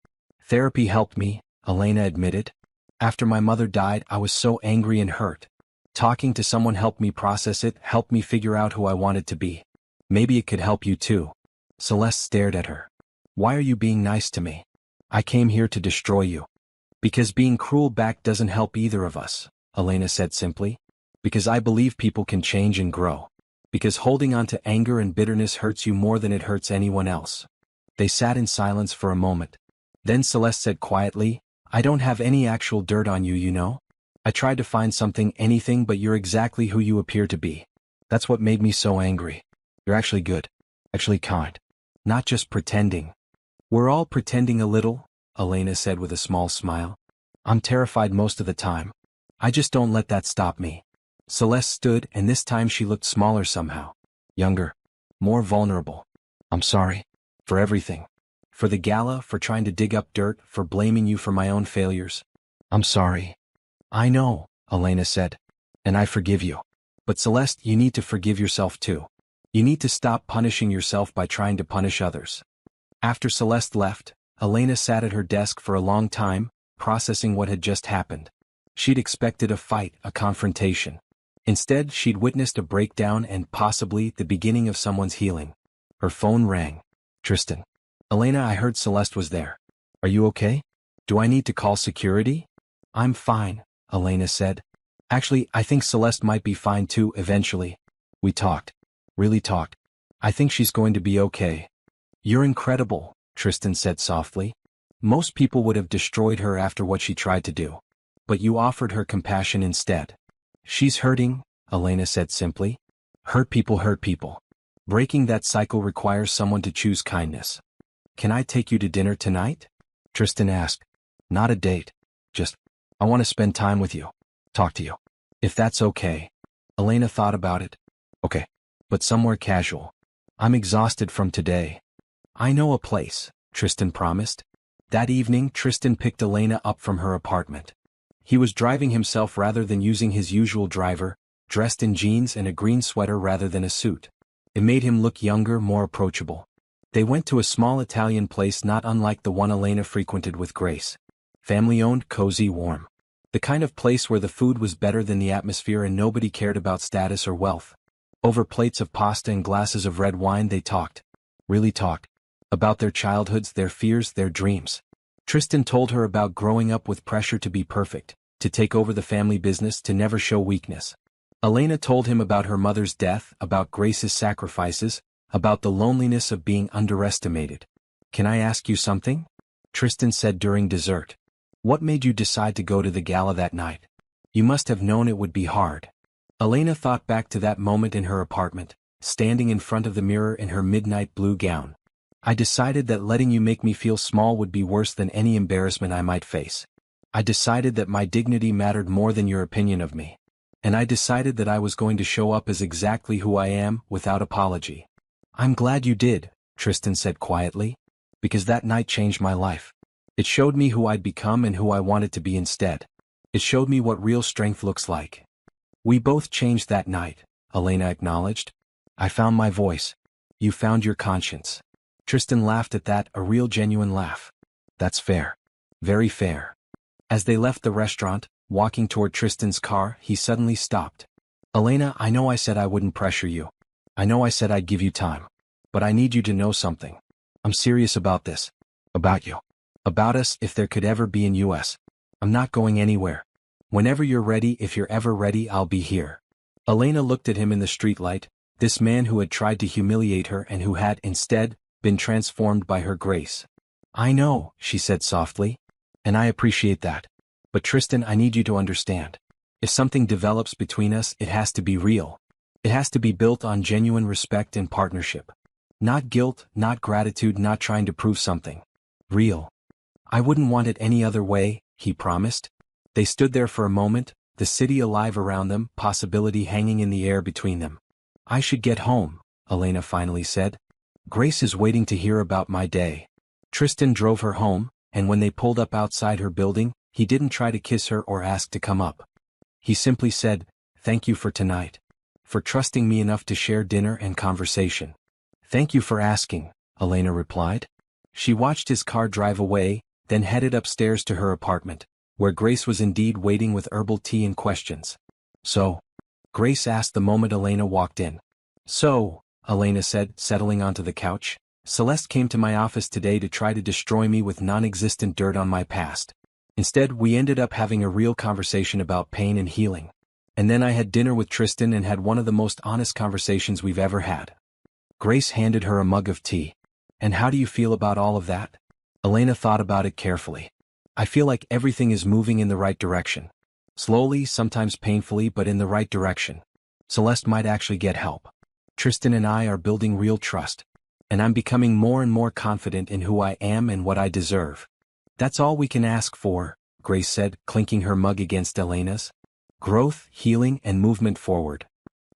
Therapy helped me, Elena admitted. After my mother died, I was so angry and hurt. Talking to someone helped me process it, helped me figure out who I wanted to be. Maybe it could help you too. Celeste stared at her. Why are you being nice to me? I came here to destroy you. Because being cruel back doesn't help either of us, Elena said simply. Because I believe people can change and grow. Because holding on to anger and bitterness hurts you more than it hurts anyone else. They sat in silence for a moment. Then Celeste said quietly, I don't have any actual dirt on you, you know? I tried to find something, anything, but you're exactly who you appear to be. That's what made me so angry. You're actually good. Actually kind. Not just pretending. We're all pretending a little, Elena said with a small smile. I'm terrified most of the time. I just don't let that stop me. Celeste stood, and this time she looked smaller somehow. Younger. More vulnerable. I'm sorry. For everything. For the gala, for trying to dig up dirt, for blaming you for my own failures. I'm sorry. I know, Elena said. And I forgive you. But Celeste, you need to forgive yourself too. You need to stop punishing yourself by trying to punish others. After Celeste left, Elena sat at her desk for a long time, processing what had just happened. She'd expected a fight, a confrontation. Instead, she'd witnessed a breakdown and possibly the beginning of someone's healing. Her phone rang. Tristan. Elena, I heard Celeste was there. Are you okay? Do I need to call security? I'm fine, Elena said. Actually, I think Celeste might be fine too eventually. We talked. Really talked. I think she's going to be okay. You're incredible, Tristan said softly. Most people would have destroyed her after what she tried to do. But you offered her compassion instead. She's hurting, Elena said simply. Hurt people hurt people. Breaking that cycle requires someone to choose kindness. Can I take you to dinner tonight? Tristan asked. Not a date. Just, I want to spend time with you. Talk to you. If that's okay. Elena thought about it. Okay. But somewhere casual. I'm exhausted from today. I know a place, Tristan promised. That evening, Tristan picked Elena up from her apartment. He was driving himself rather than using his usual driver, dressed in jeans and a green sweater rather than a suit. It made him look younger, more approachable. They went to a small Italian place not unlike the one Elena frequented with Grace. Family-owned, cozy, warm. The kind of place where the food was better than the atmosphere and nobody cared about status or wealth. Over plates of pasta and glasses of red wine they talked. Really talked. About their childhoods, their fears, their dreams. Tristan told her about growing up with pressure to be perfect, to take over the family business, to never show weakness. Elena told him about her mother's death, about Grace's sacrifices, about the loneliness of being underestimated. Can I ask you something? Tristan said during dessert. What made you decide to go to the gala that night? You must have known it would be hard. Elena thought back to that moment in her apartment, standing in front of the mirror in her midnight blue gown. I decided that letting you make me feel small would be worse than any embarrassment I might face. I decided that my dignity mattered more than your opinion of me. And I decided that I was going to show up as exactly who I am, without apology. I'm glad you did, Tristan said quietly. Because that night changed my life. It showed me who I'd become and who I wanted to be instead. It showed me what real strength looks like. We both changed that night, Elena acknowledged. I found my voice. You found your conscience. Tristan laughed at that, a real genuine laugh. That's fair. Very fair. As they left the restaurant, walking toward Tristan's car, he suddenly stopped. Elena, I know I said I wouldn't pressure you. I know I said I'd give you time. But I need you to know something. I'm serious about this. About you. About us, if there could ever be an US. I'm not going anywhere. Whenever you're ready, if you're ever ready, I'll be here. Elena looked at him in the streetlight, this man who had tried to humiliate her and who had, instead, been transformed by her grace. I know, she said softly. And I appreciate that. But Tristan, I need you to understand. If something develops between us, it has to be real. It has to be built on genuine respect and partnership. Not guilt, not gratitude, not trying to prove something. Real. I wouldn't want it any other way, he promised. They stood there for a moment, the city alive around them, possibility hanging in the air between them. I should get home, Elena finally said. Grace is waiting to hear about my day. Tristan drove her home, and when they pulled up outside her building, he didn't try to kiss her or ask to come up. He simply said, thank you for tonight. For trusting me enough to share dinner and conversation. Thank you for asking, Elena replied. She watched his car drive away, then headed upstairs to her apartment, where Grace was indeed waiting with herbal tea and questions. So? Grace asked the moment Elena walked in. So, Elena said, settling onto the couch, Celeste came to my office today to try to destroy me with non-existent dirt on my past. Instead, we ended up having a real conversation about pain and healing. And then I had dinner with Tristan and had one of the most honest conversations we've ever had. Grace handed her a mug of tea. And how do you feel about all of that? Elena thought about it carefully. I feel like everything is moving in the right direction. Slowly, sometimes painfully, but in the right direction. Celeste might actually get help. Tristan and I are building real trust. And I'm becoming more and more confident in who I am and what I deserve. That's all we can ask for, Grace said, clinking her mug against Elena's. Growth, healing, and movement forward.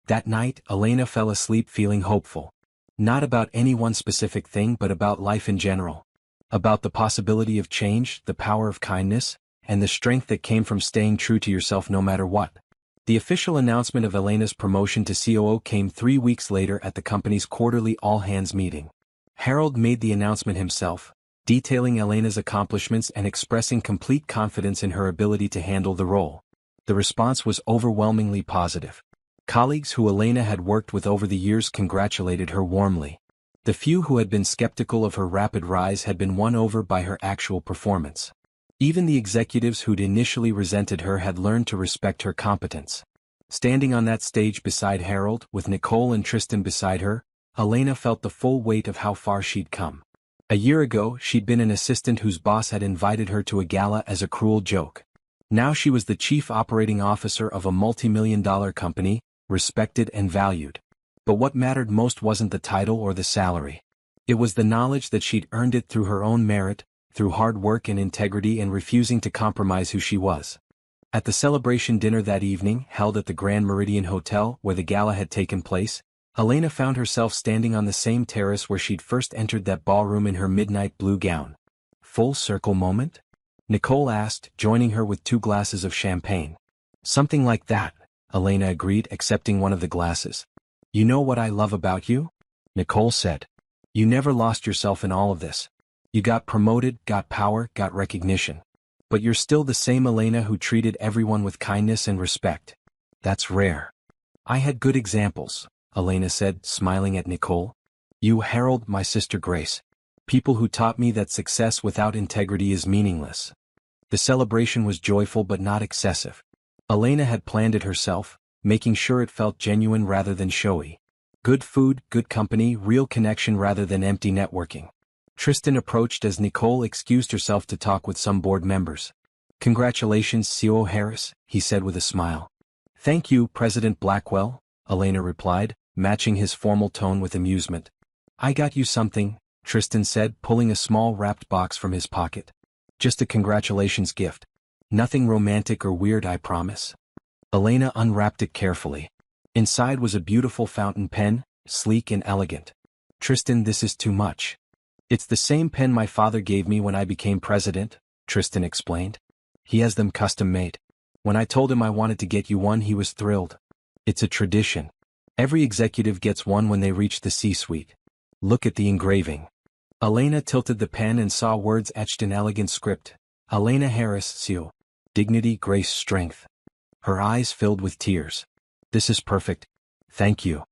That night, Elena fell asleep feeling hopeful. Not about any one specific thing but about life in general. About the possibility of change, the power of kindness, and the strength that came from staying true to yourself no matter what. The official announcement of Elena's promotion to COO came 3 weeks later at the company's quarterly all-hands meeting. Harold made the announcement himself, detailing Elena's accomplishments and expressing complete confidence in her ability to handle the role. The response was overwhelmingly positive. Colleagues who Elena had worked with over the years congratulated her warmly. The few who had been skeptical of her rapid rise had been won over by her actual performance. Even the executives who'd initially resented her had learned to respect her competence. Standing on that stage beside Harold, with Nicole and Tristan beside her, Elena felt the full weight of how far she'd come. A year ago, she'd been an assistant whose boss had invited her to a gala as a cruel joke. Now she was the chief operating officer of a multi-million-dollar company, respected and valued. But what mattered most wasn't the title or the salary. It was the knowledge that she'd earned it through her own merit, through hard work and integrity and refusing to compromise who she was. At the celebration dinner that evening, held at the Grand Meridian Hotel where the gala had taken place, Elena found herself standing on the same terrace where she'd first entered that ballroom in her midnight blue gown. Full circle moment? Nicole asked, joining her with 2 glasses of champagne. Something like that, Elena agreed, accepting one of the glasses. You know what I love about you? Nicole said. You never lost yourself in all of this. You got promoted, got power, got recognition. But you're still the same Elena who treated everyone with kindness and respect. That's rare. I had good examples, Elena said, smiling at Nicole. You, Harold, my sister Grace. People who taught me that success without integrity is meaningless. The celebration was joyful but not excessive. Elena had planned it herself, making sure it felt genuine rather than showy. Good food, good company, real connection rather than empty networking. Tristan approached as Nicole excused herself to talk with some board members. Congratulations, CEO Harris, he said with a smile. Thank you, President Blackwell, Elena replied, matching his formal tone with amusement. I got you something, Tristan said, pulling a small wrapped box from his pocket. Just a congratulations gift. Nothing romantic or weird, I promise. Elena unwrapped it carefully. Inside was a beautiful fountain pen, sleek and elegant. Tristan, this is too much. It's the same pen my father gave me when I became president, Tristan explained. He has them custom-made. When I told him I wanted to get you one, he was thrilled. It's a tradition. Every executive gets one when they reach the C-suite. Look at the engraving. Elena tilted the pen and saw words etched in elegant script. Elena Harris, CEO. Dignity, grace, strength. Her eyes filled with tears. This is perfect. Thank you.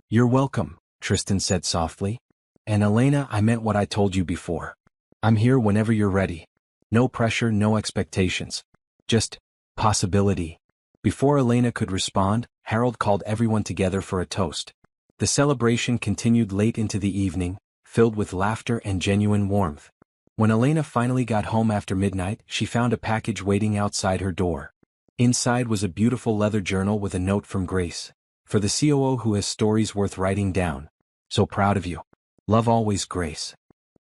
You're welcome, Tristan said softly. And Elena, I meant what I told you before. I'm here whenever you're ready. No pressure, no expectations. Just possibility. Before Elena could respond, Harold called everyone together for a toast. The celebration continued late into the evening, filled with laughter and genuine warmth. When Elena finally got home after midnight, she found a package waiting outside her door. Inside was a beautiful leather journal with a note from Grace. For the COO who has stories worth writing down. So proud of you. Love always, Grace.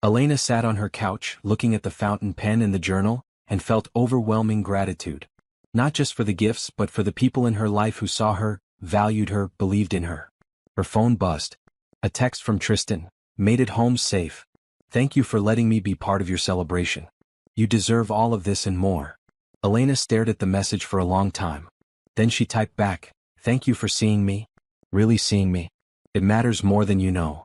Elena sat on her couch, looking at the fountain pen and the journal, and felt overwhelming gratitude. Not just for the gifts but for the people in her life who saw her, valued her, believed in her. Her phone buzzed. A text from Tristan. Made it home safe. Thank you for letting me be part of your celebration. You deserve all of this and more. Elena stared at the message for a long time. Then she typed back, thank you for seeing me. Really seeing me. It matters more than you know.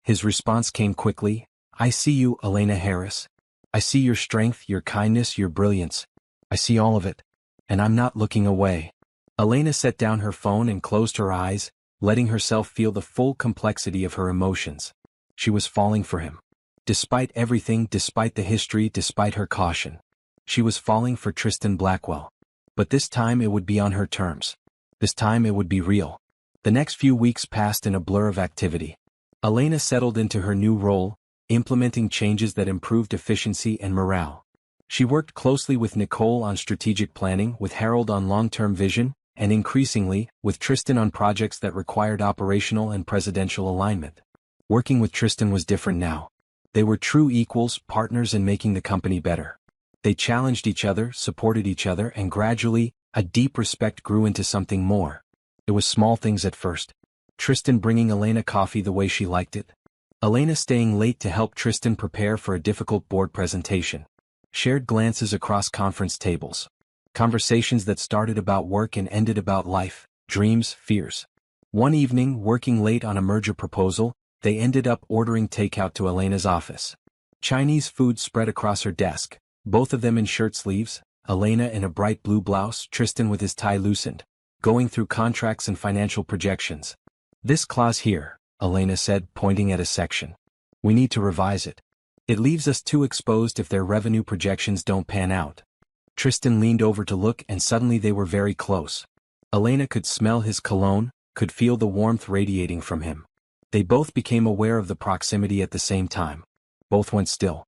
His response came quickly. I see you, Elena Harris. I see your strength, your kindness, your brilliance. I see all of it. And I'm not looking away. Elena set down her phone and closed her eyes, letting herself feel the full complexity of her emotions. She was falling for him. Despite everything, despite the history, despite her caution. She was falling for Tristan Blackwell. But this time it would be on her terms. This time it would be real. The next few weeks passed in a blur of activity. Elena settled into her new role, implementing changes that improved efficiency and morale. She worked closely with Nicole on strategic planning, with Harold on long-term vision, and increasingly, with Tristan on projects that required operational and presidential alignment. Working with Tristan was different now. They were true equals, partners in making the company better. They challenged each other, supported each other, and gradually, a deep respect grew into something more. It was small things at first. Tristan bringing Elena coffee the way she liked it. Elena staying late to help Tristan prepare for a difficult board presentation. Shared glances across conference tables. Conversations that started about work and ended about life, dreams, fears. One evening, working late on a merger proposal, they ended up ordering takeout to Elena's office. Chinese food spread across her desk, both of them in shirt sleeves, Elena in a bright blue blouse, Tristan with his tie loosened, going through contracts and financial projections. This clause here, Elena said, pointing at a section. We need to revise it. It leaves us too exposed if their revenue projections don't pan out. Tristan leaned over to look and suddenly they were very close. Elena could smell his cologne, could feel the warmth radiating from him. They both became aware of the proximity at the same time. Both went still.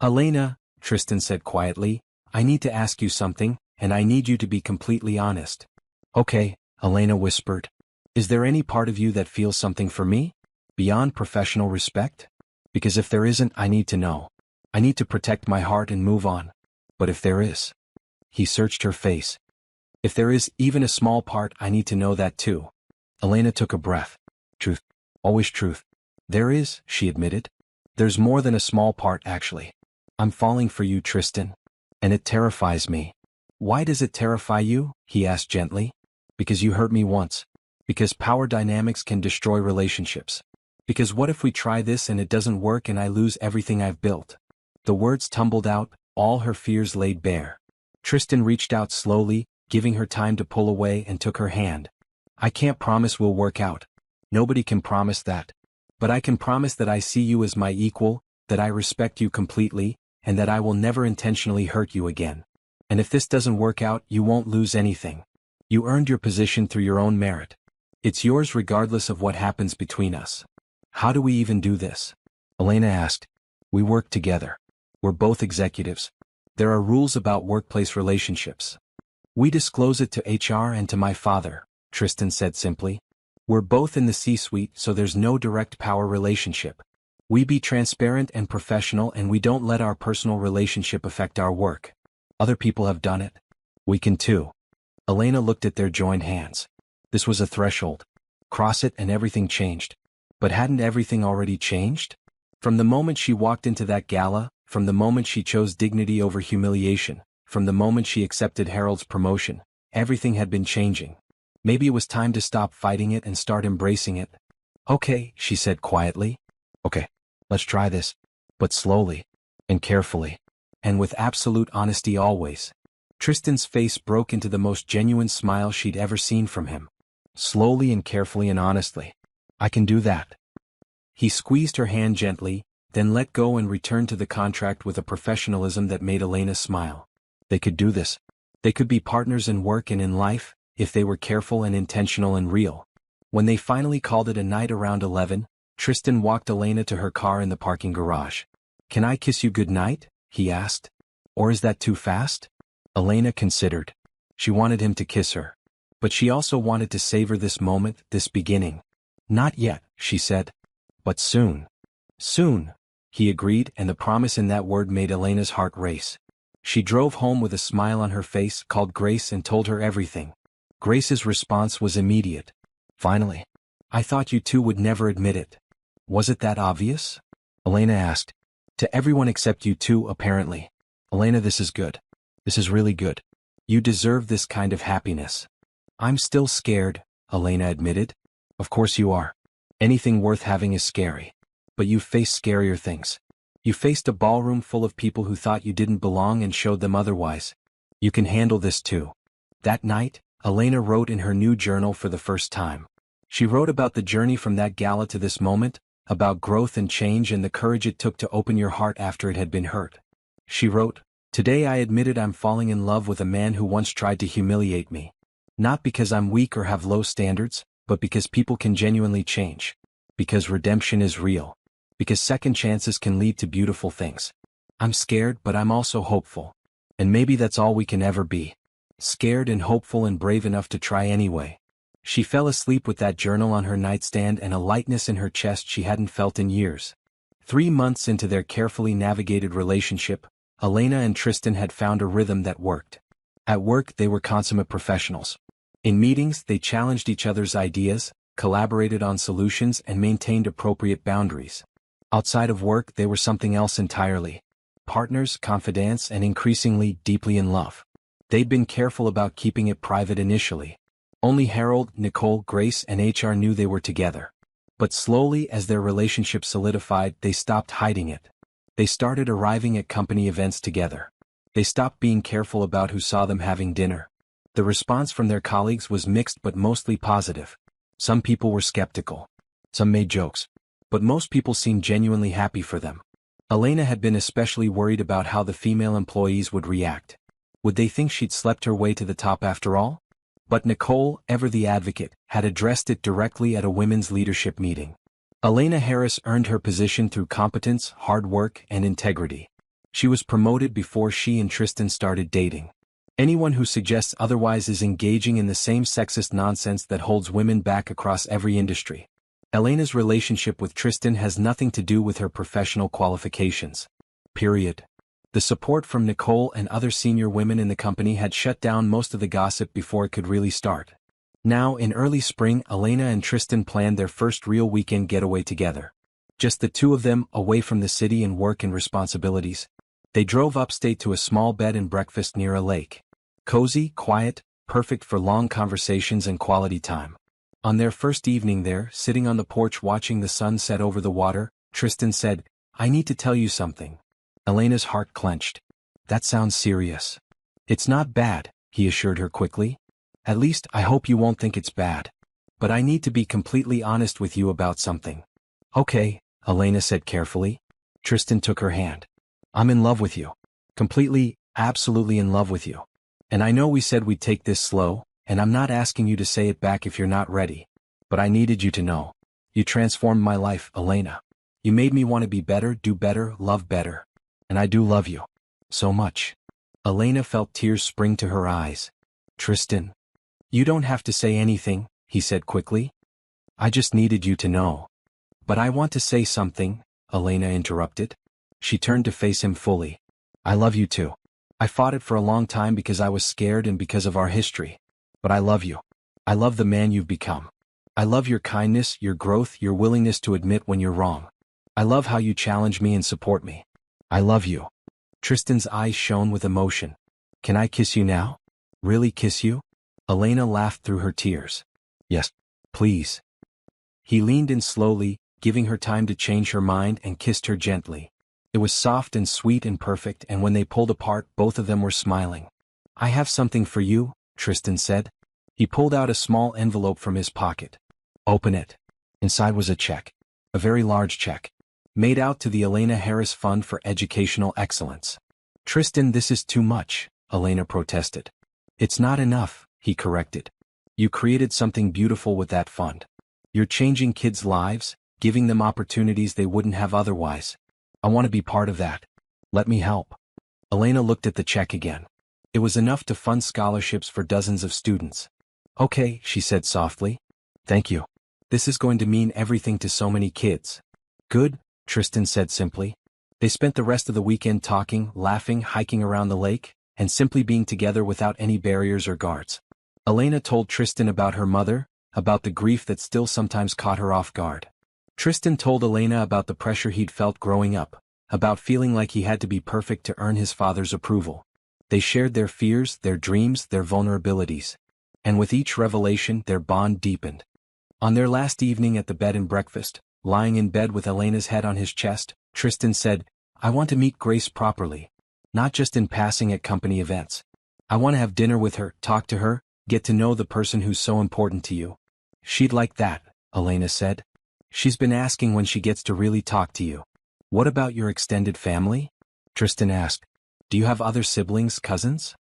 Elena, Tristan said quietly, I need to ask you something, and I need you to be completely honest. Okay, Elena whispered. Is there any part of you that feels something for me? Beyond professional respect? Because if there isn't, I need to know. I need to protect my heart and move on. But if there is. He searched her face. If there is even a small part, I need to know that too. Elena took a breath. Truth. Always truth. There is, she admitted. There's more than a small part, actually. I'm falling for you, Tristan. And it terrifies me. Why does it terrify you? He asked gently. Because you hurt me once. Because power dynamics can destroy relationships. Because what if we try this and it doesn't work and I lose everything I've built? The words tumbled out, all her fears laid bare. Tristan reached out slowly, giving her time to pull away, and took her hand. I can't promise we'll work out. Nobody can promise that. But I can promise that I see you as my equal, that I respect you completely, and that I will never intentionally hurt you again. And if this doesn't work out, you won't lose anything. You earned your position through your own merit. It's yours regardless of what happens between us. How do we even do this? Elena asked. We work together. We're both executives. There are rules about workplace relationships. We disclose it to HR and to my father, Tristan said simply. We're both in the C-suite, so there's no direct power relationship. We be transparent and professional, and we don't let our personal relationship affect our work. Other people have done it. We can too. Elena looked at their joined hands. This was a threshold. Cross it and everything changed. But hadn't everything already changed? From the moment she walked into that gala, from the moment she chose dignity over humiliation, from the moment she accepted Harold's promotion, everything had been changing. Maybe it was time to stop fighting it and start embracing it. Okay, she said quietly. Okay, let's try this. But slowly. And carefully. And with absolute honesty always. Tristan's face broke into the most genuine smile she'd ever seen from him. Slowly and carefully and honestly. I can do that. He squeezed her hand gently, then let go and returned to the contract with a professionalism that made Elena smile. They could do this. They could be partners in work and in life, if they were careful and intentional and real. When they finally called it a night around 11, Tristan walked Elena to her car in the parking garage. Can I kiss you goodnight? He asked. Or is that too fast? Elena considered. She wanted him to kiss her. But she also wanted to savor this moment, this beginning. Not yet, she said. But soon. Soon, he agreed, and the promise in that word made Elena's heart race. She drove home with a smile on her face, called Grace, and told her everything. Grace's response was immediate. Finally. I thought you two would never admit it. Was it that obvious? Elena asked. To everyone except you two, apparently. Elena, this is good. This is really good. You deserve this kind of happiness. I'm still scared, Elena admitted. Of course you are. Anything worth having is scary. But you've faced scarier things. You faced a ballroom full of people who thought you didn't belong and showed them otherwise. You can handle this too. That night, Elena wrote in her new journal for the first time. She wrote about the journey from that gala to this moment, about growth and change and the courage it took to open your heart after it had been hurt. She wrote, Today I admitted I'm falling in love with a man who once tried to humiliate me. Not because I'm weak or have low standards, but because people can genuinely change. Because redemption is real. Because second chances can lead to beautiful things. I'm scared, but I'm also hopeful. And maybe that's all we can ever be. Scared and hopeful and brave enough to try anyway. She fell asleep with that journal on her nightstand and a lightness in her chest she hadn't felt in years. 3 months into their carefully navigated relationship, Elena and Tristan had found a rhythm that worked. At work, they were consummate professionals. In meetings, they challenged each other's ideas, collaborated on solutions, and maintained appropriate boundaries. Outside of work, they were something else entirely. Partners, confidants, and increasingly deeply in love. They'd been careful about keeping it private initially. Only Harold, Nicole, Grace, and HR knew they were together. But slowly, as their relationship solidified, they stopped hiding it. They started arriving at company events together. They stopped being careful about who saw them having dinner. The response from their colleagues was mixed but mostly positive. Some people were skeptical. Some made jokes. But most people seemed genuinely happy for them. Elena had been especially worried about how the female employees would react. Would they think she'd slept her way to the top after all? But Nicole, ever the advocate, had addressed it directly at a women's leadership meeting. Elena Harris earned her position through competence, hard work, and integrity. She was promoted before she and Tristan started dating. Anyone who suggests otherwise is engaging in the same sexist nonsense that holds women back across every industry. Elena's relationship with Tristan has nothing to do with her professional qualifications. Period. The support from Nicole and other senior women in the company had shut down most of the gossip before it could really start. Now, in early spring, Elena and Tristan planned their first real weekend getaway together. Just the two of them, away from the city and work and responsibilities. They drove upstate to a small bed and breakfast near a lake. Cozy, quiet, perfect for long conversations and quality time. On their first evening there, sitting on the porch watching the sun set over the water, Tristan said, "I need to tell you something." Elena's heart clenched. "That sounds serious." "It's not bad," he assured her quickly. "At least, I hope you won't think it's bad. But I need to be completely honest with you about something." "Okay," Elena said carefully. Tristan took her hand. "I'm in love with you. Completely, absolutely in love with you. And I know we said we'd take this slow, and I'm not asking you to say it back if you're not ready. But I needed you to know. You transformed my life, Elena. You made me want to be better, do better, love better. And I do love you. So much." Elena felt tears spring to her eyes. "Tristan. You don't have to say anything," he said quickly. "I just needed you to know." "But I want to say something," Elena interrupted. She turned to face him fully. "I love you too. I fought it for a long time because I was scared and because of our history. But I love you. I love the man you've become. I love your kindness, your growth, your willingness to admit when you're wrong. I love how you challenge me and support me. I love you." Tristan's eyes shone with emotion. "Can I kiss you now? Really kiss you?" Elena laughed through her tears. "Yes, please." He leaned in slowly, giving her time to change her mind, and kissed her gently. It was soft and sweet and perfect, and when they pulled apart, both of them were smiling. "I have something for you," Tristan said. He pulled out a small envelope from his pocket. "Open it." Inside was a check. A very large check. Made out to the Elena Harris Fund for Educational Excellence. "Tristan, this is too much," Elena protested. "It's not enough," he corrected. "You created something beautiful with that fund. You're changing kids' lives, giving them opportunities they wouldn't have otherwise. I want to be part of that. Let me help." Elena looked at the check again. It was enough to fund scholarships for dozens of students. "Okay," she said softly. "Thank you. This is going to mean everything to so many kids." "Good," Tristan said simply. They spent the rest of the weekend talking, laughing, hiking around the lake, and simply being together without any barriers or guards. Elena told Tristan about her mother, about the grief that still sometimes caught her off guard. Tristan told Elena about the pressure he'd felt growing up, about feeling like he had to be perfect to earn his father's approval. They shared their fears, their dreams, their vulnerabilities. And with each revelation, their bond deepened. On their last evening at the bed and breakfast, lying in bed with Elena's head on his chest, Tristan said, "I want to meet Grace properly. Not just in passing at company events. I want to have dinner with her, talk to her, get to know the person who's so important to you." "She'd like that," Elena said. "She's been asking when she gets to really talk to you." "What about your extended family?" Tristan asked. "Do you have other siblings, cousins?"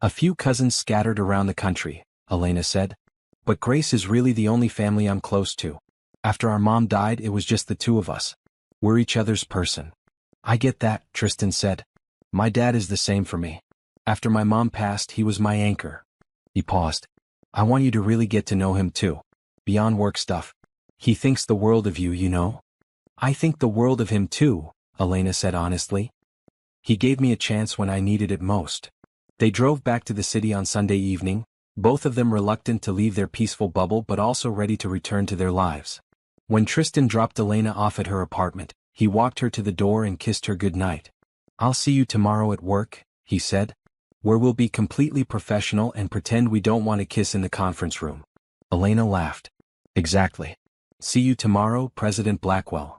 "A few cousins scattered around the country," Elena said. "But Grace is really the only family I'm close to. After our mom died, it was just the two of us. We're each other's person." "I get that," Tristan said. "My dad is the same for me. After my mom passed, he was my anchor." He paused. "I want you to really get to know him too. Beyond work stuff. He thinks the world of you, you know." "I think the world of him too," Elena said honestly. "He gave me a chance when I needed it most." They drove back to the city on Sunday evening, both of them reluctant to leave their peaceful bubble but also ready to return to their lives. When Tristan dropped Elena off at her apartment, he walked her to the door and kissed her goodnight. "I'll see you tomorrow at work," he said. "Where we'll be completely professional and pretend we don't want to kiss in the conference room." Elena laughed. "Exactly. See you tomorrow, President Blackwell.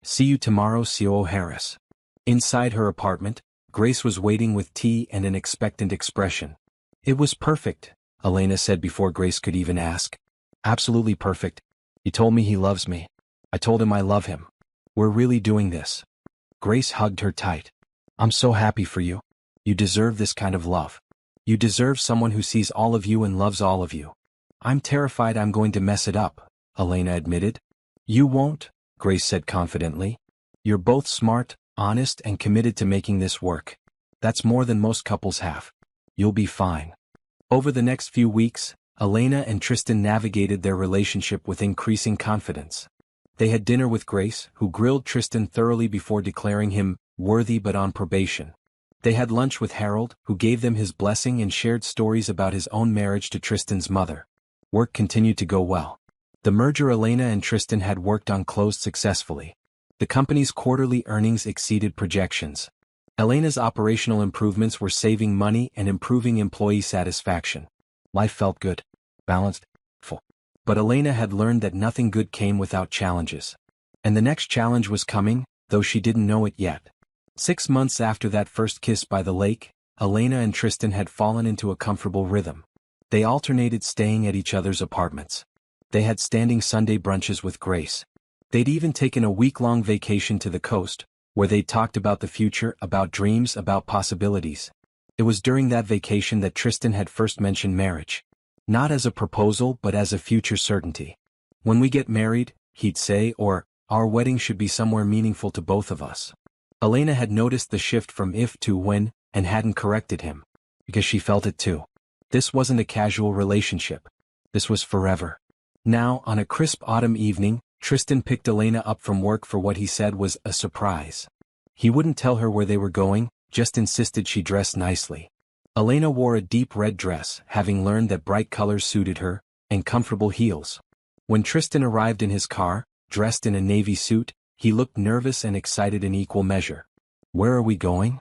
See you tomorrow, COO Harris." Inside her apartment, Grace was waiting with tea and an expectant expression. "It was perfect," Elena said before Grace could even ask. "Absolutely perfect. He told me he loves me. I told him I love him. We're really doing this." Grace hugged her tight. "I'm so happy for you. You deserve this kind of love. You deserve someone who sees all of you and loves all of you." "I'm terrified I'm going to mess it up," Elena admitted. "You won't," Grace said confidently. "You're both smart, honest, and committed to making this work. That's more than most couples have." You'll be fine. Over the next few weeks, Elena and Tristan navigated their relationship with increasing confidence. They had dinner with Grace, who grilled Tristan thoroughly before declaring him worthy but on probation. They had lunch with Harold, who gave them his blessing and shared stories about his own marriage to Tristan's mother. Work continued to go well. The merger Elena and Tristan had worked on closed successfully. The company's quarterly earnings exceeded projections. Elena's operational improvements were saving money and improving employee satisfaction. Life felt good, balanced, full. But Elena had learned that nothing good came without challenges. And the next challenge was coming, though she didn't know it yet. 6 months after that first kiss by the lake, Elena and Tristan had fallen into a comfortable rhythm. They alternated staying at each other's apartments. They had standing Sunday brunches with Grace. They'd even taken a week-long vacation to the coast, where they talked about the future, about dreams, about possibilities. It was during that vacation that Tristan had first mentioned marriage. Not as a proposal but as a future certainty. When we get married, he'd say, or, our wedding should be somewhere meaningful to both of us. Elena had noticed the shift from if to when, and hadn't corrected him. Because she felt it too. This wasn't a casual relationship. This was forever. Now, on a crisp autumn evening, Tristan picked Elena up from work for what he said was a surprise. He wouldn't tell her where they were going, just insisted she dress nicely. Elena wore a deep red dress, having learned that bright colors suited her, and comfortable heels. When Tristan arrived in his car, dressed in a navy suit, he looked nervous and excited in equal measure. Where are we going?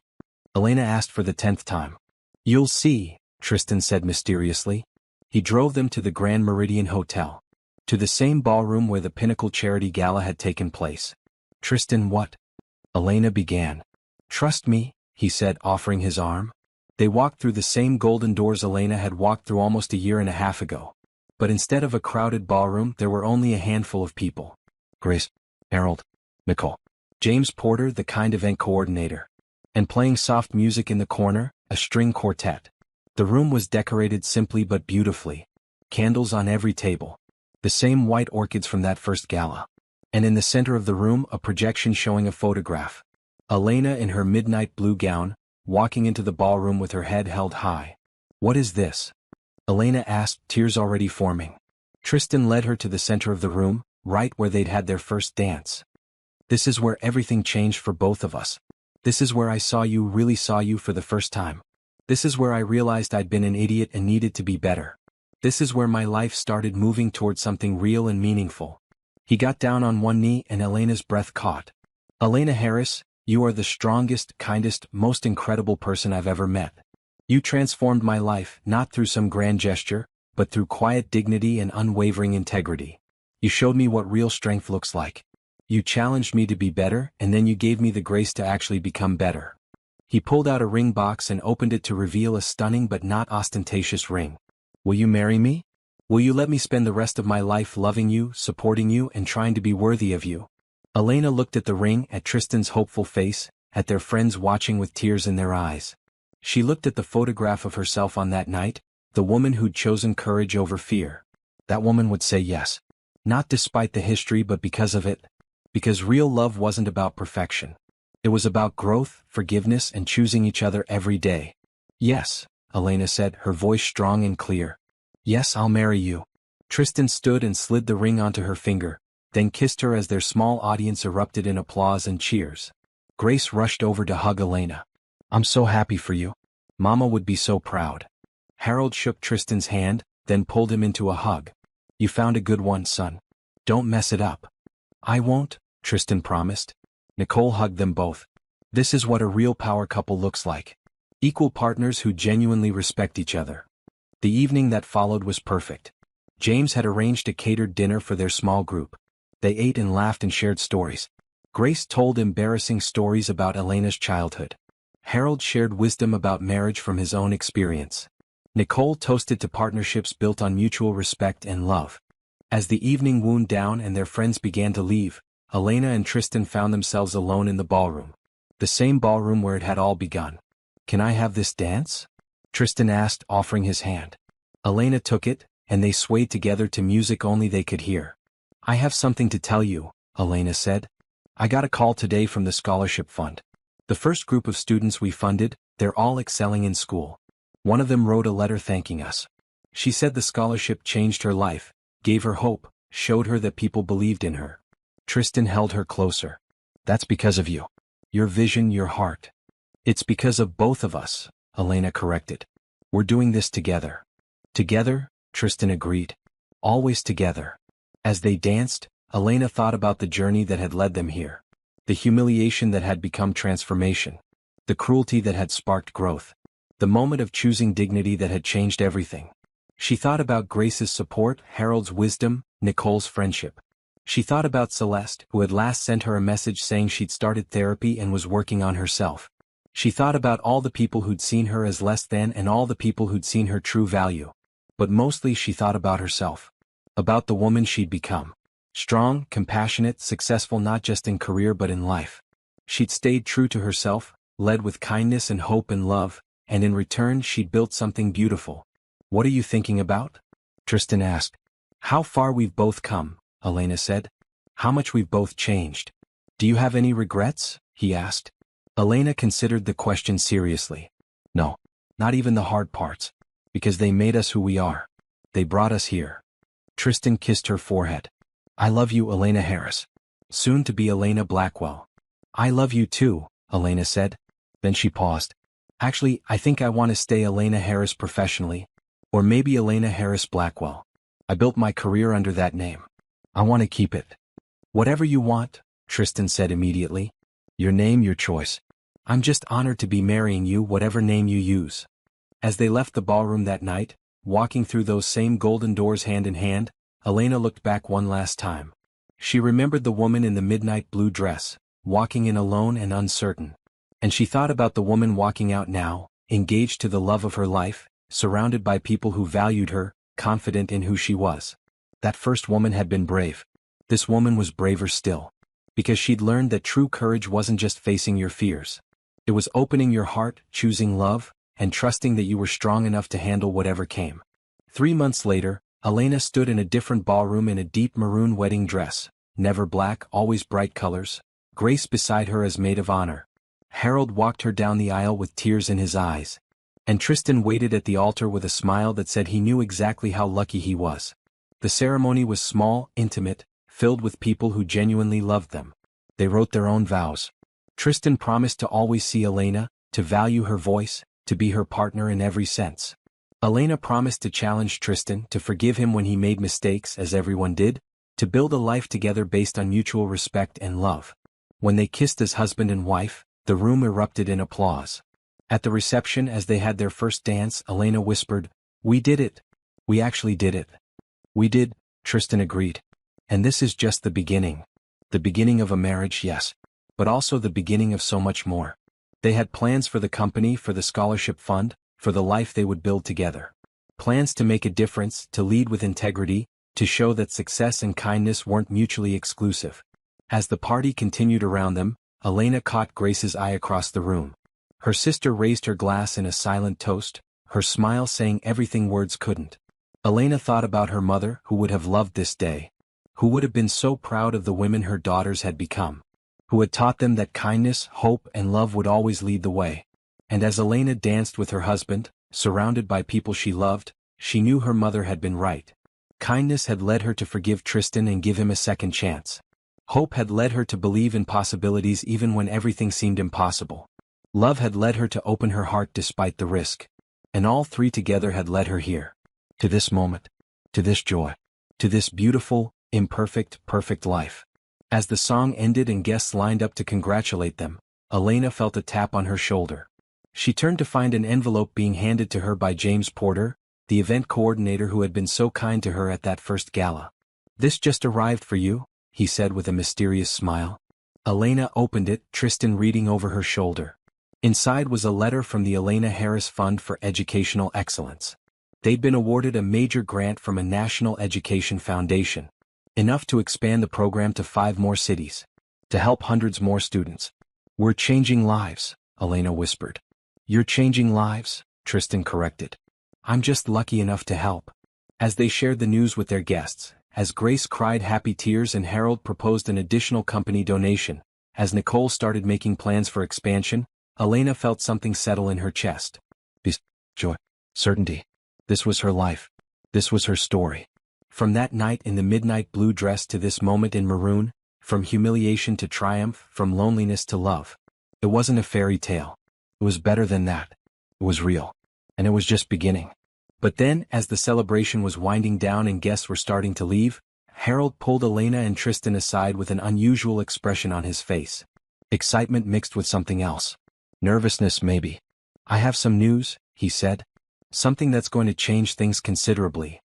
Elena asked for the 10th time. You'll see, Tristan said mysteriously. He drove them to the Grand Meridian Hotel. To the same ballroom where the Pinnacle Charity Gala had taken place. Tristan, what? Elena began. Trust me, he said, offering his arm. They walked through the same golden doors Elena had walked through almost a year and a half ago. But instead of a crowded ballroom, there were only a handful of people. Grace, Harold, Nicole, James Porter, the kind event coordinator. And playing soft music in the corner, a string quartet. The room was decorated simply but beautifully. Candles on every table. The same white orchids from that first gala. And in the center of the room, a projection showing a photograph. Elena in her midnight blue gown, walking into the ballroom with her head held high. What is this? Elena asked, tears already forming. Tristan led her to the center of the room, right where they'd had their first dance. This is where everything changed for both of us. This is where I really saw you for the first time. This is where I realized I'd been an idiot and needed to be better. This is where my life started moving toward something real and meaningful. He got down on one knee and Elena's breath caught. Elena Harris, you are the strongest, kindest, most incredible person I've ever met. You transformed my life, not through some grand gesture, but through quiet dignity and unwavering integrity. You showed me what real strength looks like. You challenged me to be better, and then you gave me the grace to actually become better. He pulled out a ring box and opened it to reveal a stunning but not ostentatious ring. Will you marry me? Will you let me spend the rest of my life loving you, supporting you, and trying to be worthy of you? Elena looked at the ring, at Tristan's hopeful face, at their friends watching with tears in their eyes. She looked at the photograph of herself on that night, the woman who'd chosen courage over fear. That woman would say yes. Not despite the history but because of it. Because real love wasn't about perfection. It was about growth, forgiveness, and choosing each other every day. Yes, Elena said, her voice strong and clear. Yes, I'll marry you. Tristan stood and slid the ring onto her finger, then kissed her as their small audience erupted in applause and cheers. Grace rushed over to hug Elena. I'm so happy for you. Mama would be so proud. Harold shook Tristan's hand, then pulled him into a hug. You found a good one, son. Don't mess it up. I won't, Tristan promised. Nicole hugged them both. This is what a real power couple looks like. Equal partners who genuinely respect each other. The evening that followed was perfect. James had arranged a catered dinner for their small group. They ate and laughed and shared stories. Grace told embarrassing stories about Elena's childhood. Harold shared wisdom about marriage from his own experience. Nicole toasted to partnerships built on mutual respect and love. As the evening wound down and their friends began to leave, Elena and Tristan found themselves alone in the ballroom. The same ballroom where it had all begun. Can I have this dance? Tristan asked, offering his hand. Elena took it, and they swayed together to music only they could hear. I have something to tell you, Elena said. I got a call today from the scholarship fund. The first group of students we funded, they're all excelling in school. One of them wrote a letter thanking us. She said the scholarship changed her life, gave her hope, showed her that people believed in her. Tristan held her closer. That's because of you. Your vision, your heart. It's because of both of us, Elena corrected. We're doing this together. Together, Tristan agreed. Always together. As they danced, Elena thought about the journey that had led them here. The humiliation that had become transformation. The cruelty that had sparked growth. The moment of choosing dignity that had changed everything. She thought about Grace's support, Harold's wisdom, Nicole's friendship. She thought about Celeste, who had last sent her a message saying she'd started therapy and was working on herself. She thought about all the people who'd seen her as less than and all the people who'd seen her true value. But mostly she thought about herself. About the woman she'd become. Strong, compassionate, successful not just in career but in life. She'd stayed true to herself, led with kindness and hope and love, and in return she'd built something beautiful. What are you thinking about? Tristan asked. How far we've both come, Elena said. How much we've both changed. Do you have any regrets? He asked. Elena considered the question seriously. No, not even the hard parts. Because they made us who we are. They brought us here. Tristan kissed her forehead. I love you, Elena Harris. Soon to be Elena Blackwell. I love you too, Elena said. Then she paused. Actually, I think I want to stay Elena Harris professionally. Or maybe Elena Harris Blackwell. I built my career under that name. I want to keep it. Whatever you want, Tristan said immediately. Your name, your choice. I'm just honored to be marrying you, whatever name you use. As they left the ballroom that night, walking through those same golden doors hand in hand, Elena looked back one last time. She remembered the woman in the midnight blue dress, walking in alone and uncertain. And she thought about the woman walking out now, engaged to the love of her life, surrounded by people who valued her, confident in who she was. That first woman had been brave. This woman was braver still. Because she'd learned that true courage wasn't just facing your fears. It was opening your heart, choosing love, and trusting that you were strong enough to handle whatever came. 3 months later, Elena stood in a different ballroom in a deep maroon wedding dress, never black, always bright colors, Grace beside her as maid of honor. Harold walked her down the aisle with tears in his eyes. And Tristan waited at the altar with a smile that said he knew exactly how lucky he was. The ceremony was small, intimate, filled with people who genuinely loved them. They wrote their own vows. Tristan promised to always see Elena, to value her voice, to be her partner in every sense. Elena promised to challenge Tristan, to forgive him when he made mistakes as everyone did, to build a life together based on mutual respect and love. When they kissed as husband and wife, the room erupted in applause. At the reception as they had their first dance, Elena whispered, "We did it. We actually did it." "We did," Tristan agreed. "And this is just the beginning. The beginning of a marriage, yes. But also the beginning of so much more." They had plans for the company, for the scholarship fund, for the life they would build together. Plans to make a difference, to lead with integrity, to show that success and kindness weren't mutually exclusive. As the party continued around them, Elena caught Grace's eye across the room. Her sister raised her glass in a silent toast, her smile saying everything words couldn't. Elena thought about her mother, who would have loved this day. Who would have been so proud of the women her daughters had become. Who had taught them that kindness, hope, and love would always lead the way. And as Elena danced with her husband, surrounded by people she loved, she knew her mother had been right. Kindness had led her to forgive Tristan and give him a second chance. Hope had led her to believe in possibilities even when everything seemed impossible. Love had led her to open her heart despite the risk. And all three together had led her here. To this moment. To this joy. To this beautiful, imperfect, perfect life. As the song ended and guests lined up to congratulate them, Elena felt a tap on her shoulder. She turned to find an envelope being handed to her by James Porter, the event coordinator who had been so kind to her at that first gala. "This just arrived for you," he said with a mysterious smile. Elena opened it, Tristan reading over her shoulder. Inside was a letter from the Elena Harris Fund for Educational Excellence. They'd been awarded a major grant from a national education foundation. Enough to expand the program to 5 more cities. To help hundreds more students. "We're changing lives," Elena whispered. "You're changing lives," Tristan corrected. "I'm just lucky enough to help." As they shared the news with their guests, as Grace cried happy tears and Harold proposed an additional company donation, as Nicole started making plans for expansion, Elena felt something settle in her chest. Peace, joy. Certainty. This was her life. This was her story. From that night in the midnight blue dress to this moment in maroon, from humiliation to triumph, from loneliness to love. It wasn't a fairy tale. It was better than that. It was real. And it was just beginning. But then, as the celebration was winding down and guests were starting to leave, Harold pulled Elena and Tristan aside with an unusual expression on his face. Excitement mixed with something else. Nervousness, maybe. I have some news, he said. Something that's going to change things considerably.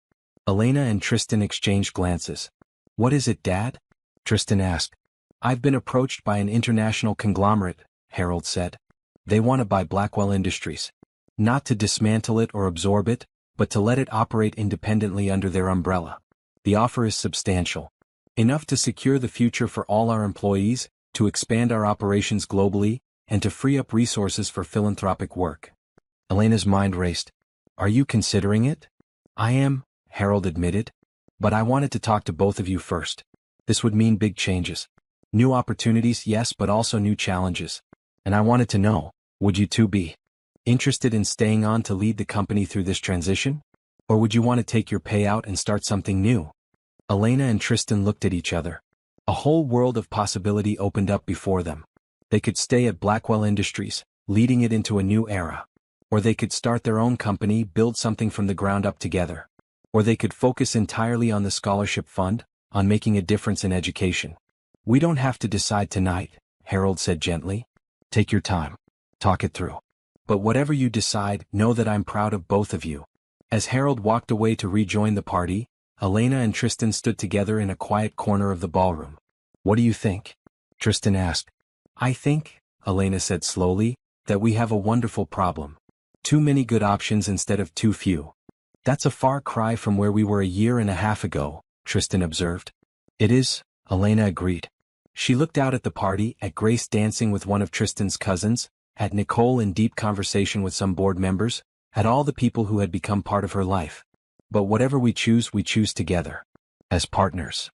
Elena and Tristan exchanged glances. What is it, Dad? Tristan asked. I've been approached by an international conglomerate, Harold said. They want to buy Blackwell Industries. Not to dismantle it or absorb it, but to let it operate independently under their umbrella. The offer is substantial. Enough to secure the future for all our employees, to expand our operations globally, and to free up resources for philanthropic work. Elena's mind raced. Are you considering it? I am, Harold admitted. But I wanted to talk to both of you first. This would mean big changes. New opportunities, yes, but also new challenges. And I wanted to know, would you two be interested in staying on to lead the company through this transition? Or would you want to take your payout and start something new? Elena and Tristan looked at each other. A whole world of possibility opened up before them. They could stay at Blackwell Industries, leading it into a new era. Or they could start their own company, build something from the ground up together. Or they could focus entirely on the scholarship fund, on making a difference in education. We don't have to decide tonight, Harold said gently. Take your time. Talk it through. But whatever you decide, know that I'm proud of both of you. As Harold walked away to rejoin the party, Elena and Tristan stood together in a quiet corner of the ballroom. What do you think? Tristan asked. I think, Elena said slowly, that we have a wonderful problem. Too many good options instead of too few. That's a far cry from where we were a year and a half ago, Tristan observed. It is, Elena agreed. She looked out at the party, at Grace dancing with one of Tristan's cousins, at Nicole in deep conversation with some board members, at all the people who had become part of her life. But whatever we choose together. As partners.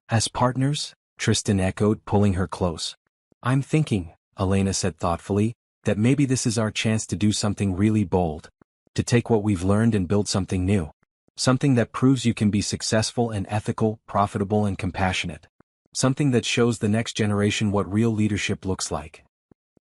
As partners? Tristan echoed, pulling her close. I'm thinking, Elena said thoughtfully, that maybe this is our chance to do something really bold. To take what we've learned and build something new. Something that proves you can be successful and ethical, profitable and compassionate. Something that shows the next generation what real leadership looks like.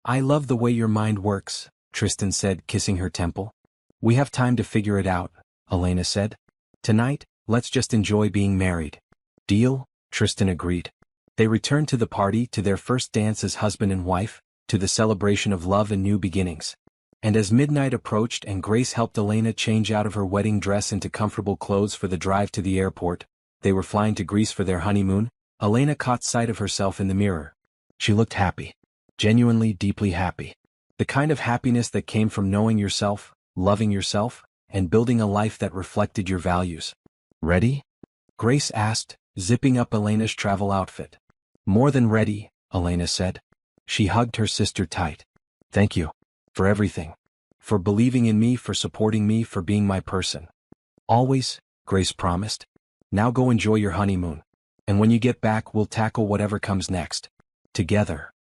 I love the way your mind works, Tristan said, kissing her temple. We have time to figure it out, Elena said. Tonight, let's just enjoy being married. Deal? Tristan agreed. They returned to the party, to their first dance as husband and wife, to the celebration of love and new beginnings. And as midnight approached and Grace helped Elena change out of her wedding dress into comfortable clothes for the drive to the airport, they were flying to Greece for their honeymoon, Elena caught sight of herself in the mirror. She looked happy. Genuinely, deeply happy. The kind of happiness that came from knowing yourself, loving yourself, and building a life that reflected your values. Ready? Grace asked, zipping up Elena's travel outfit. More than ready, Elena said. She hugged her sister tight. Thank you. For everything. For believing in me, for supporting me, for being my person. Always, Grace promised. Now go enjoy your honeymoon. And when you get back, we'll tackle whatever comes next. Together.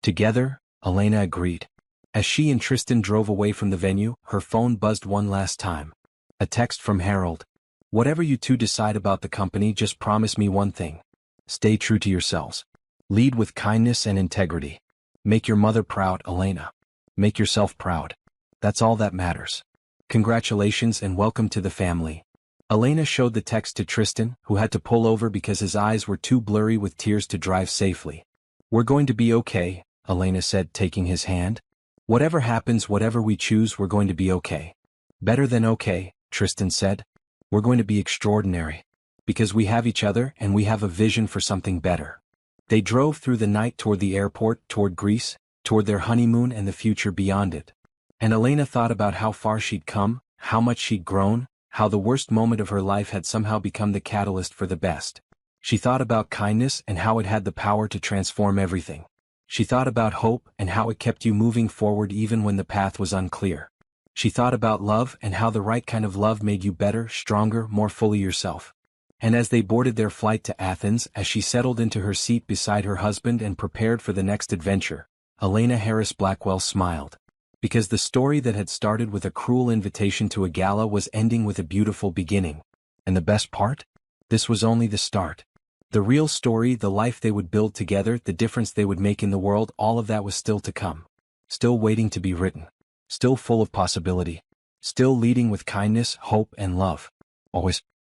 Together, Elena agreed. As she and Tristan drove away from the venue, her phone buzzed one last time. A text from Harold. Whatever you two decide about the company, just promise me one thing. Stay true to yourselves. Lead with kindness and integrity. Make your mother proud, Elena. Make yourself proud. That's all that matters. Congratulations and welcome to the family. Elena showed the text to Tristan, who had to pull over because his eyes were too blurry with tears to drive safely. We're going to be okay, Elena said, taking his hand. Whatever happens, whatever we choose, we're going to be okay. Better than okay, Tristan said. We're going to be extraordinary. Because we have each other and we have a vision for something better. They drove through the night toward the airport, toward Greece, toward their honeymoon and the future beyond it. And Elena thought about how far she'd come, how much she'd grown, how the worst moment of her life had somehow become the catalyst for the best. She thought about kindness and how it had the power to transform everything. She thought about hope and how it kept you moving forward even when the path was unclear. She thought about love and how the right kind of love made you better, stronger, more fully yourself. And as they boarded their flight to Athens, as she settled into her seat beside her husband and prepared for the next adventure, Elena Harris Blackwell smiled. Because the story that had started with a cruel invitation to a gala was ending with a beautiful beginning. And the best part? This was only the start. The real story, the life they would build together, the difference they would make in the world, all of that was still to come. Still waiting to be written. Still full of possibility. Still leading with kindness, hope, and love. Always.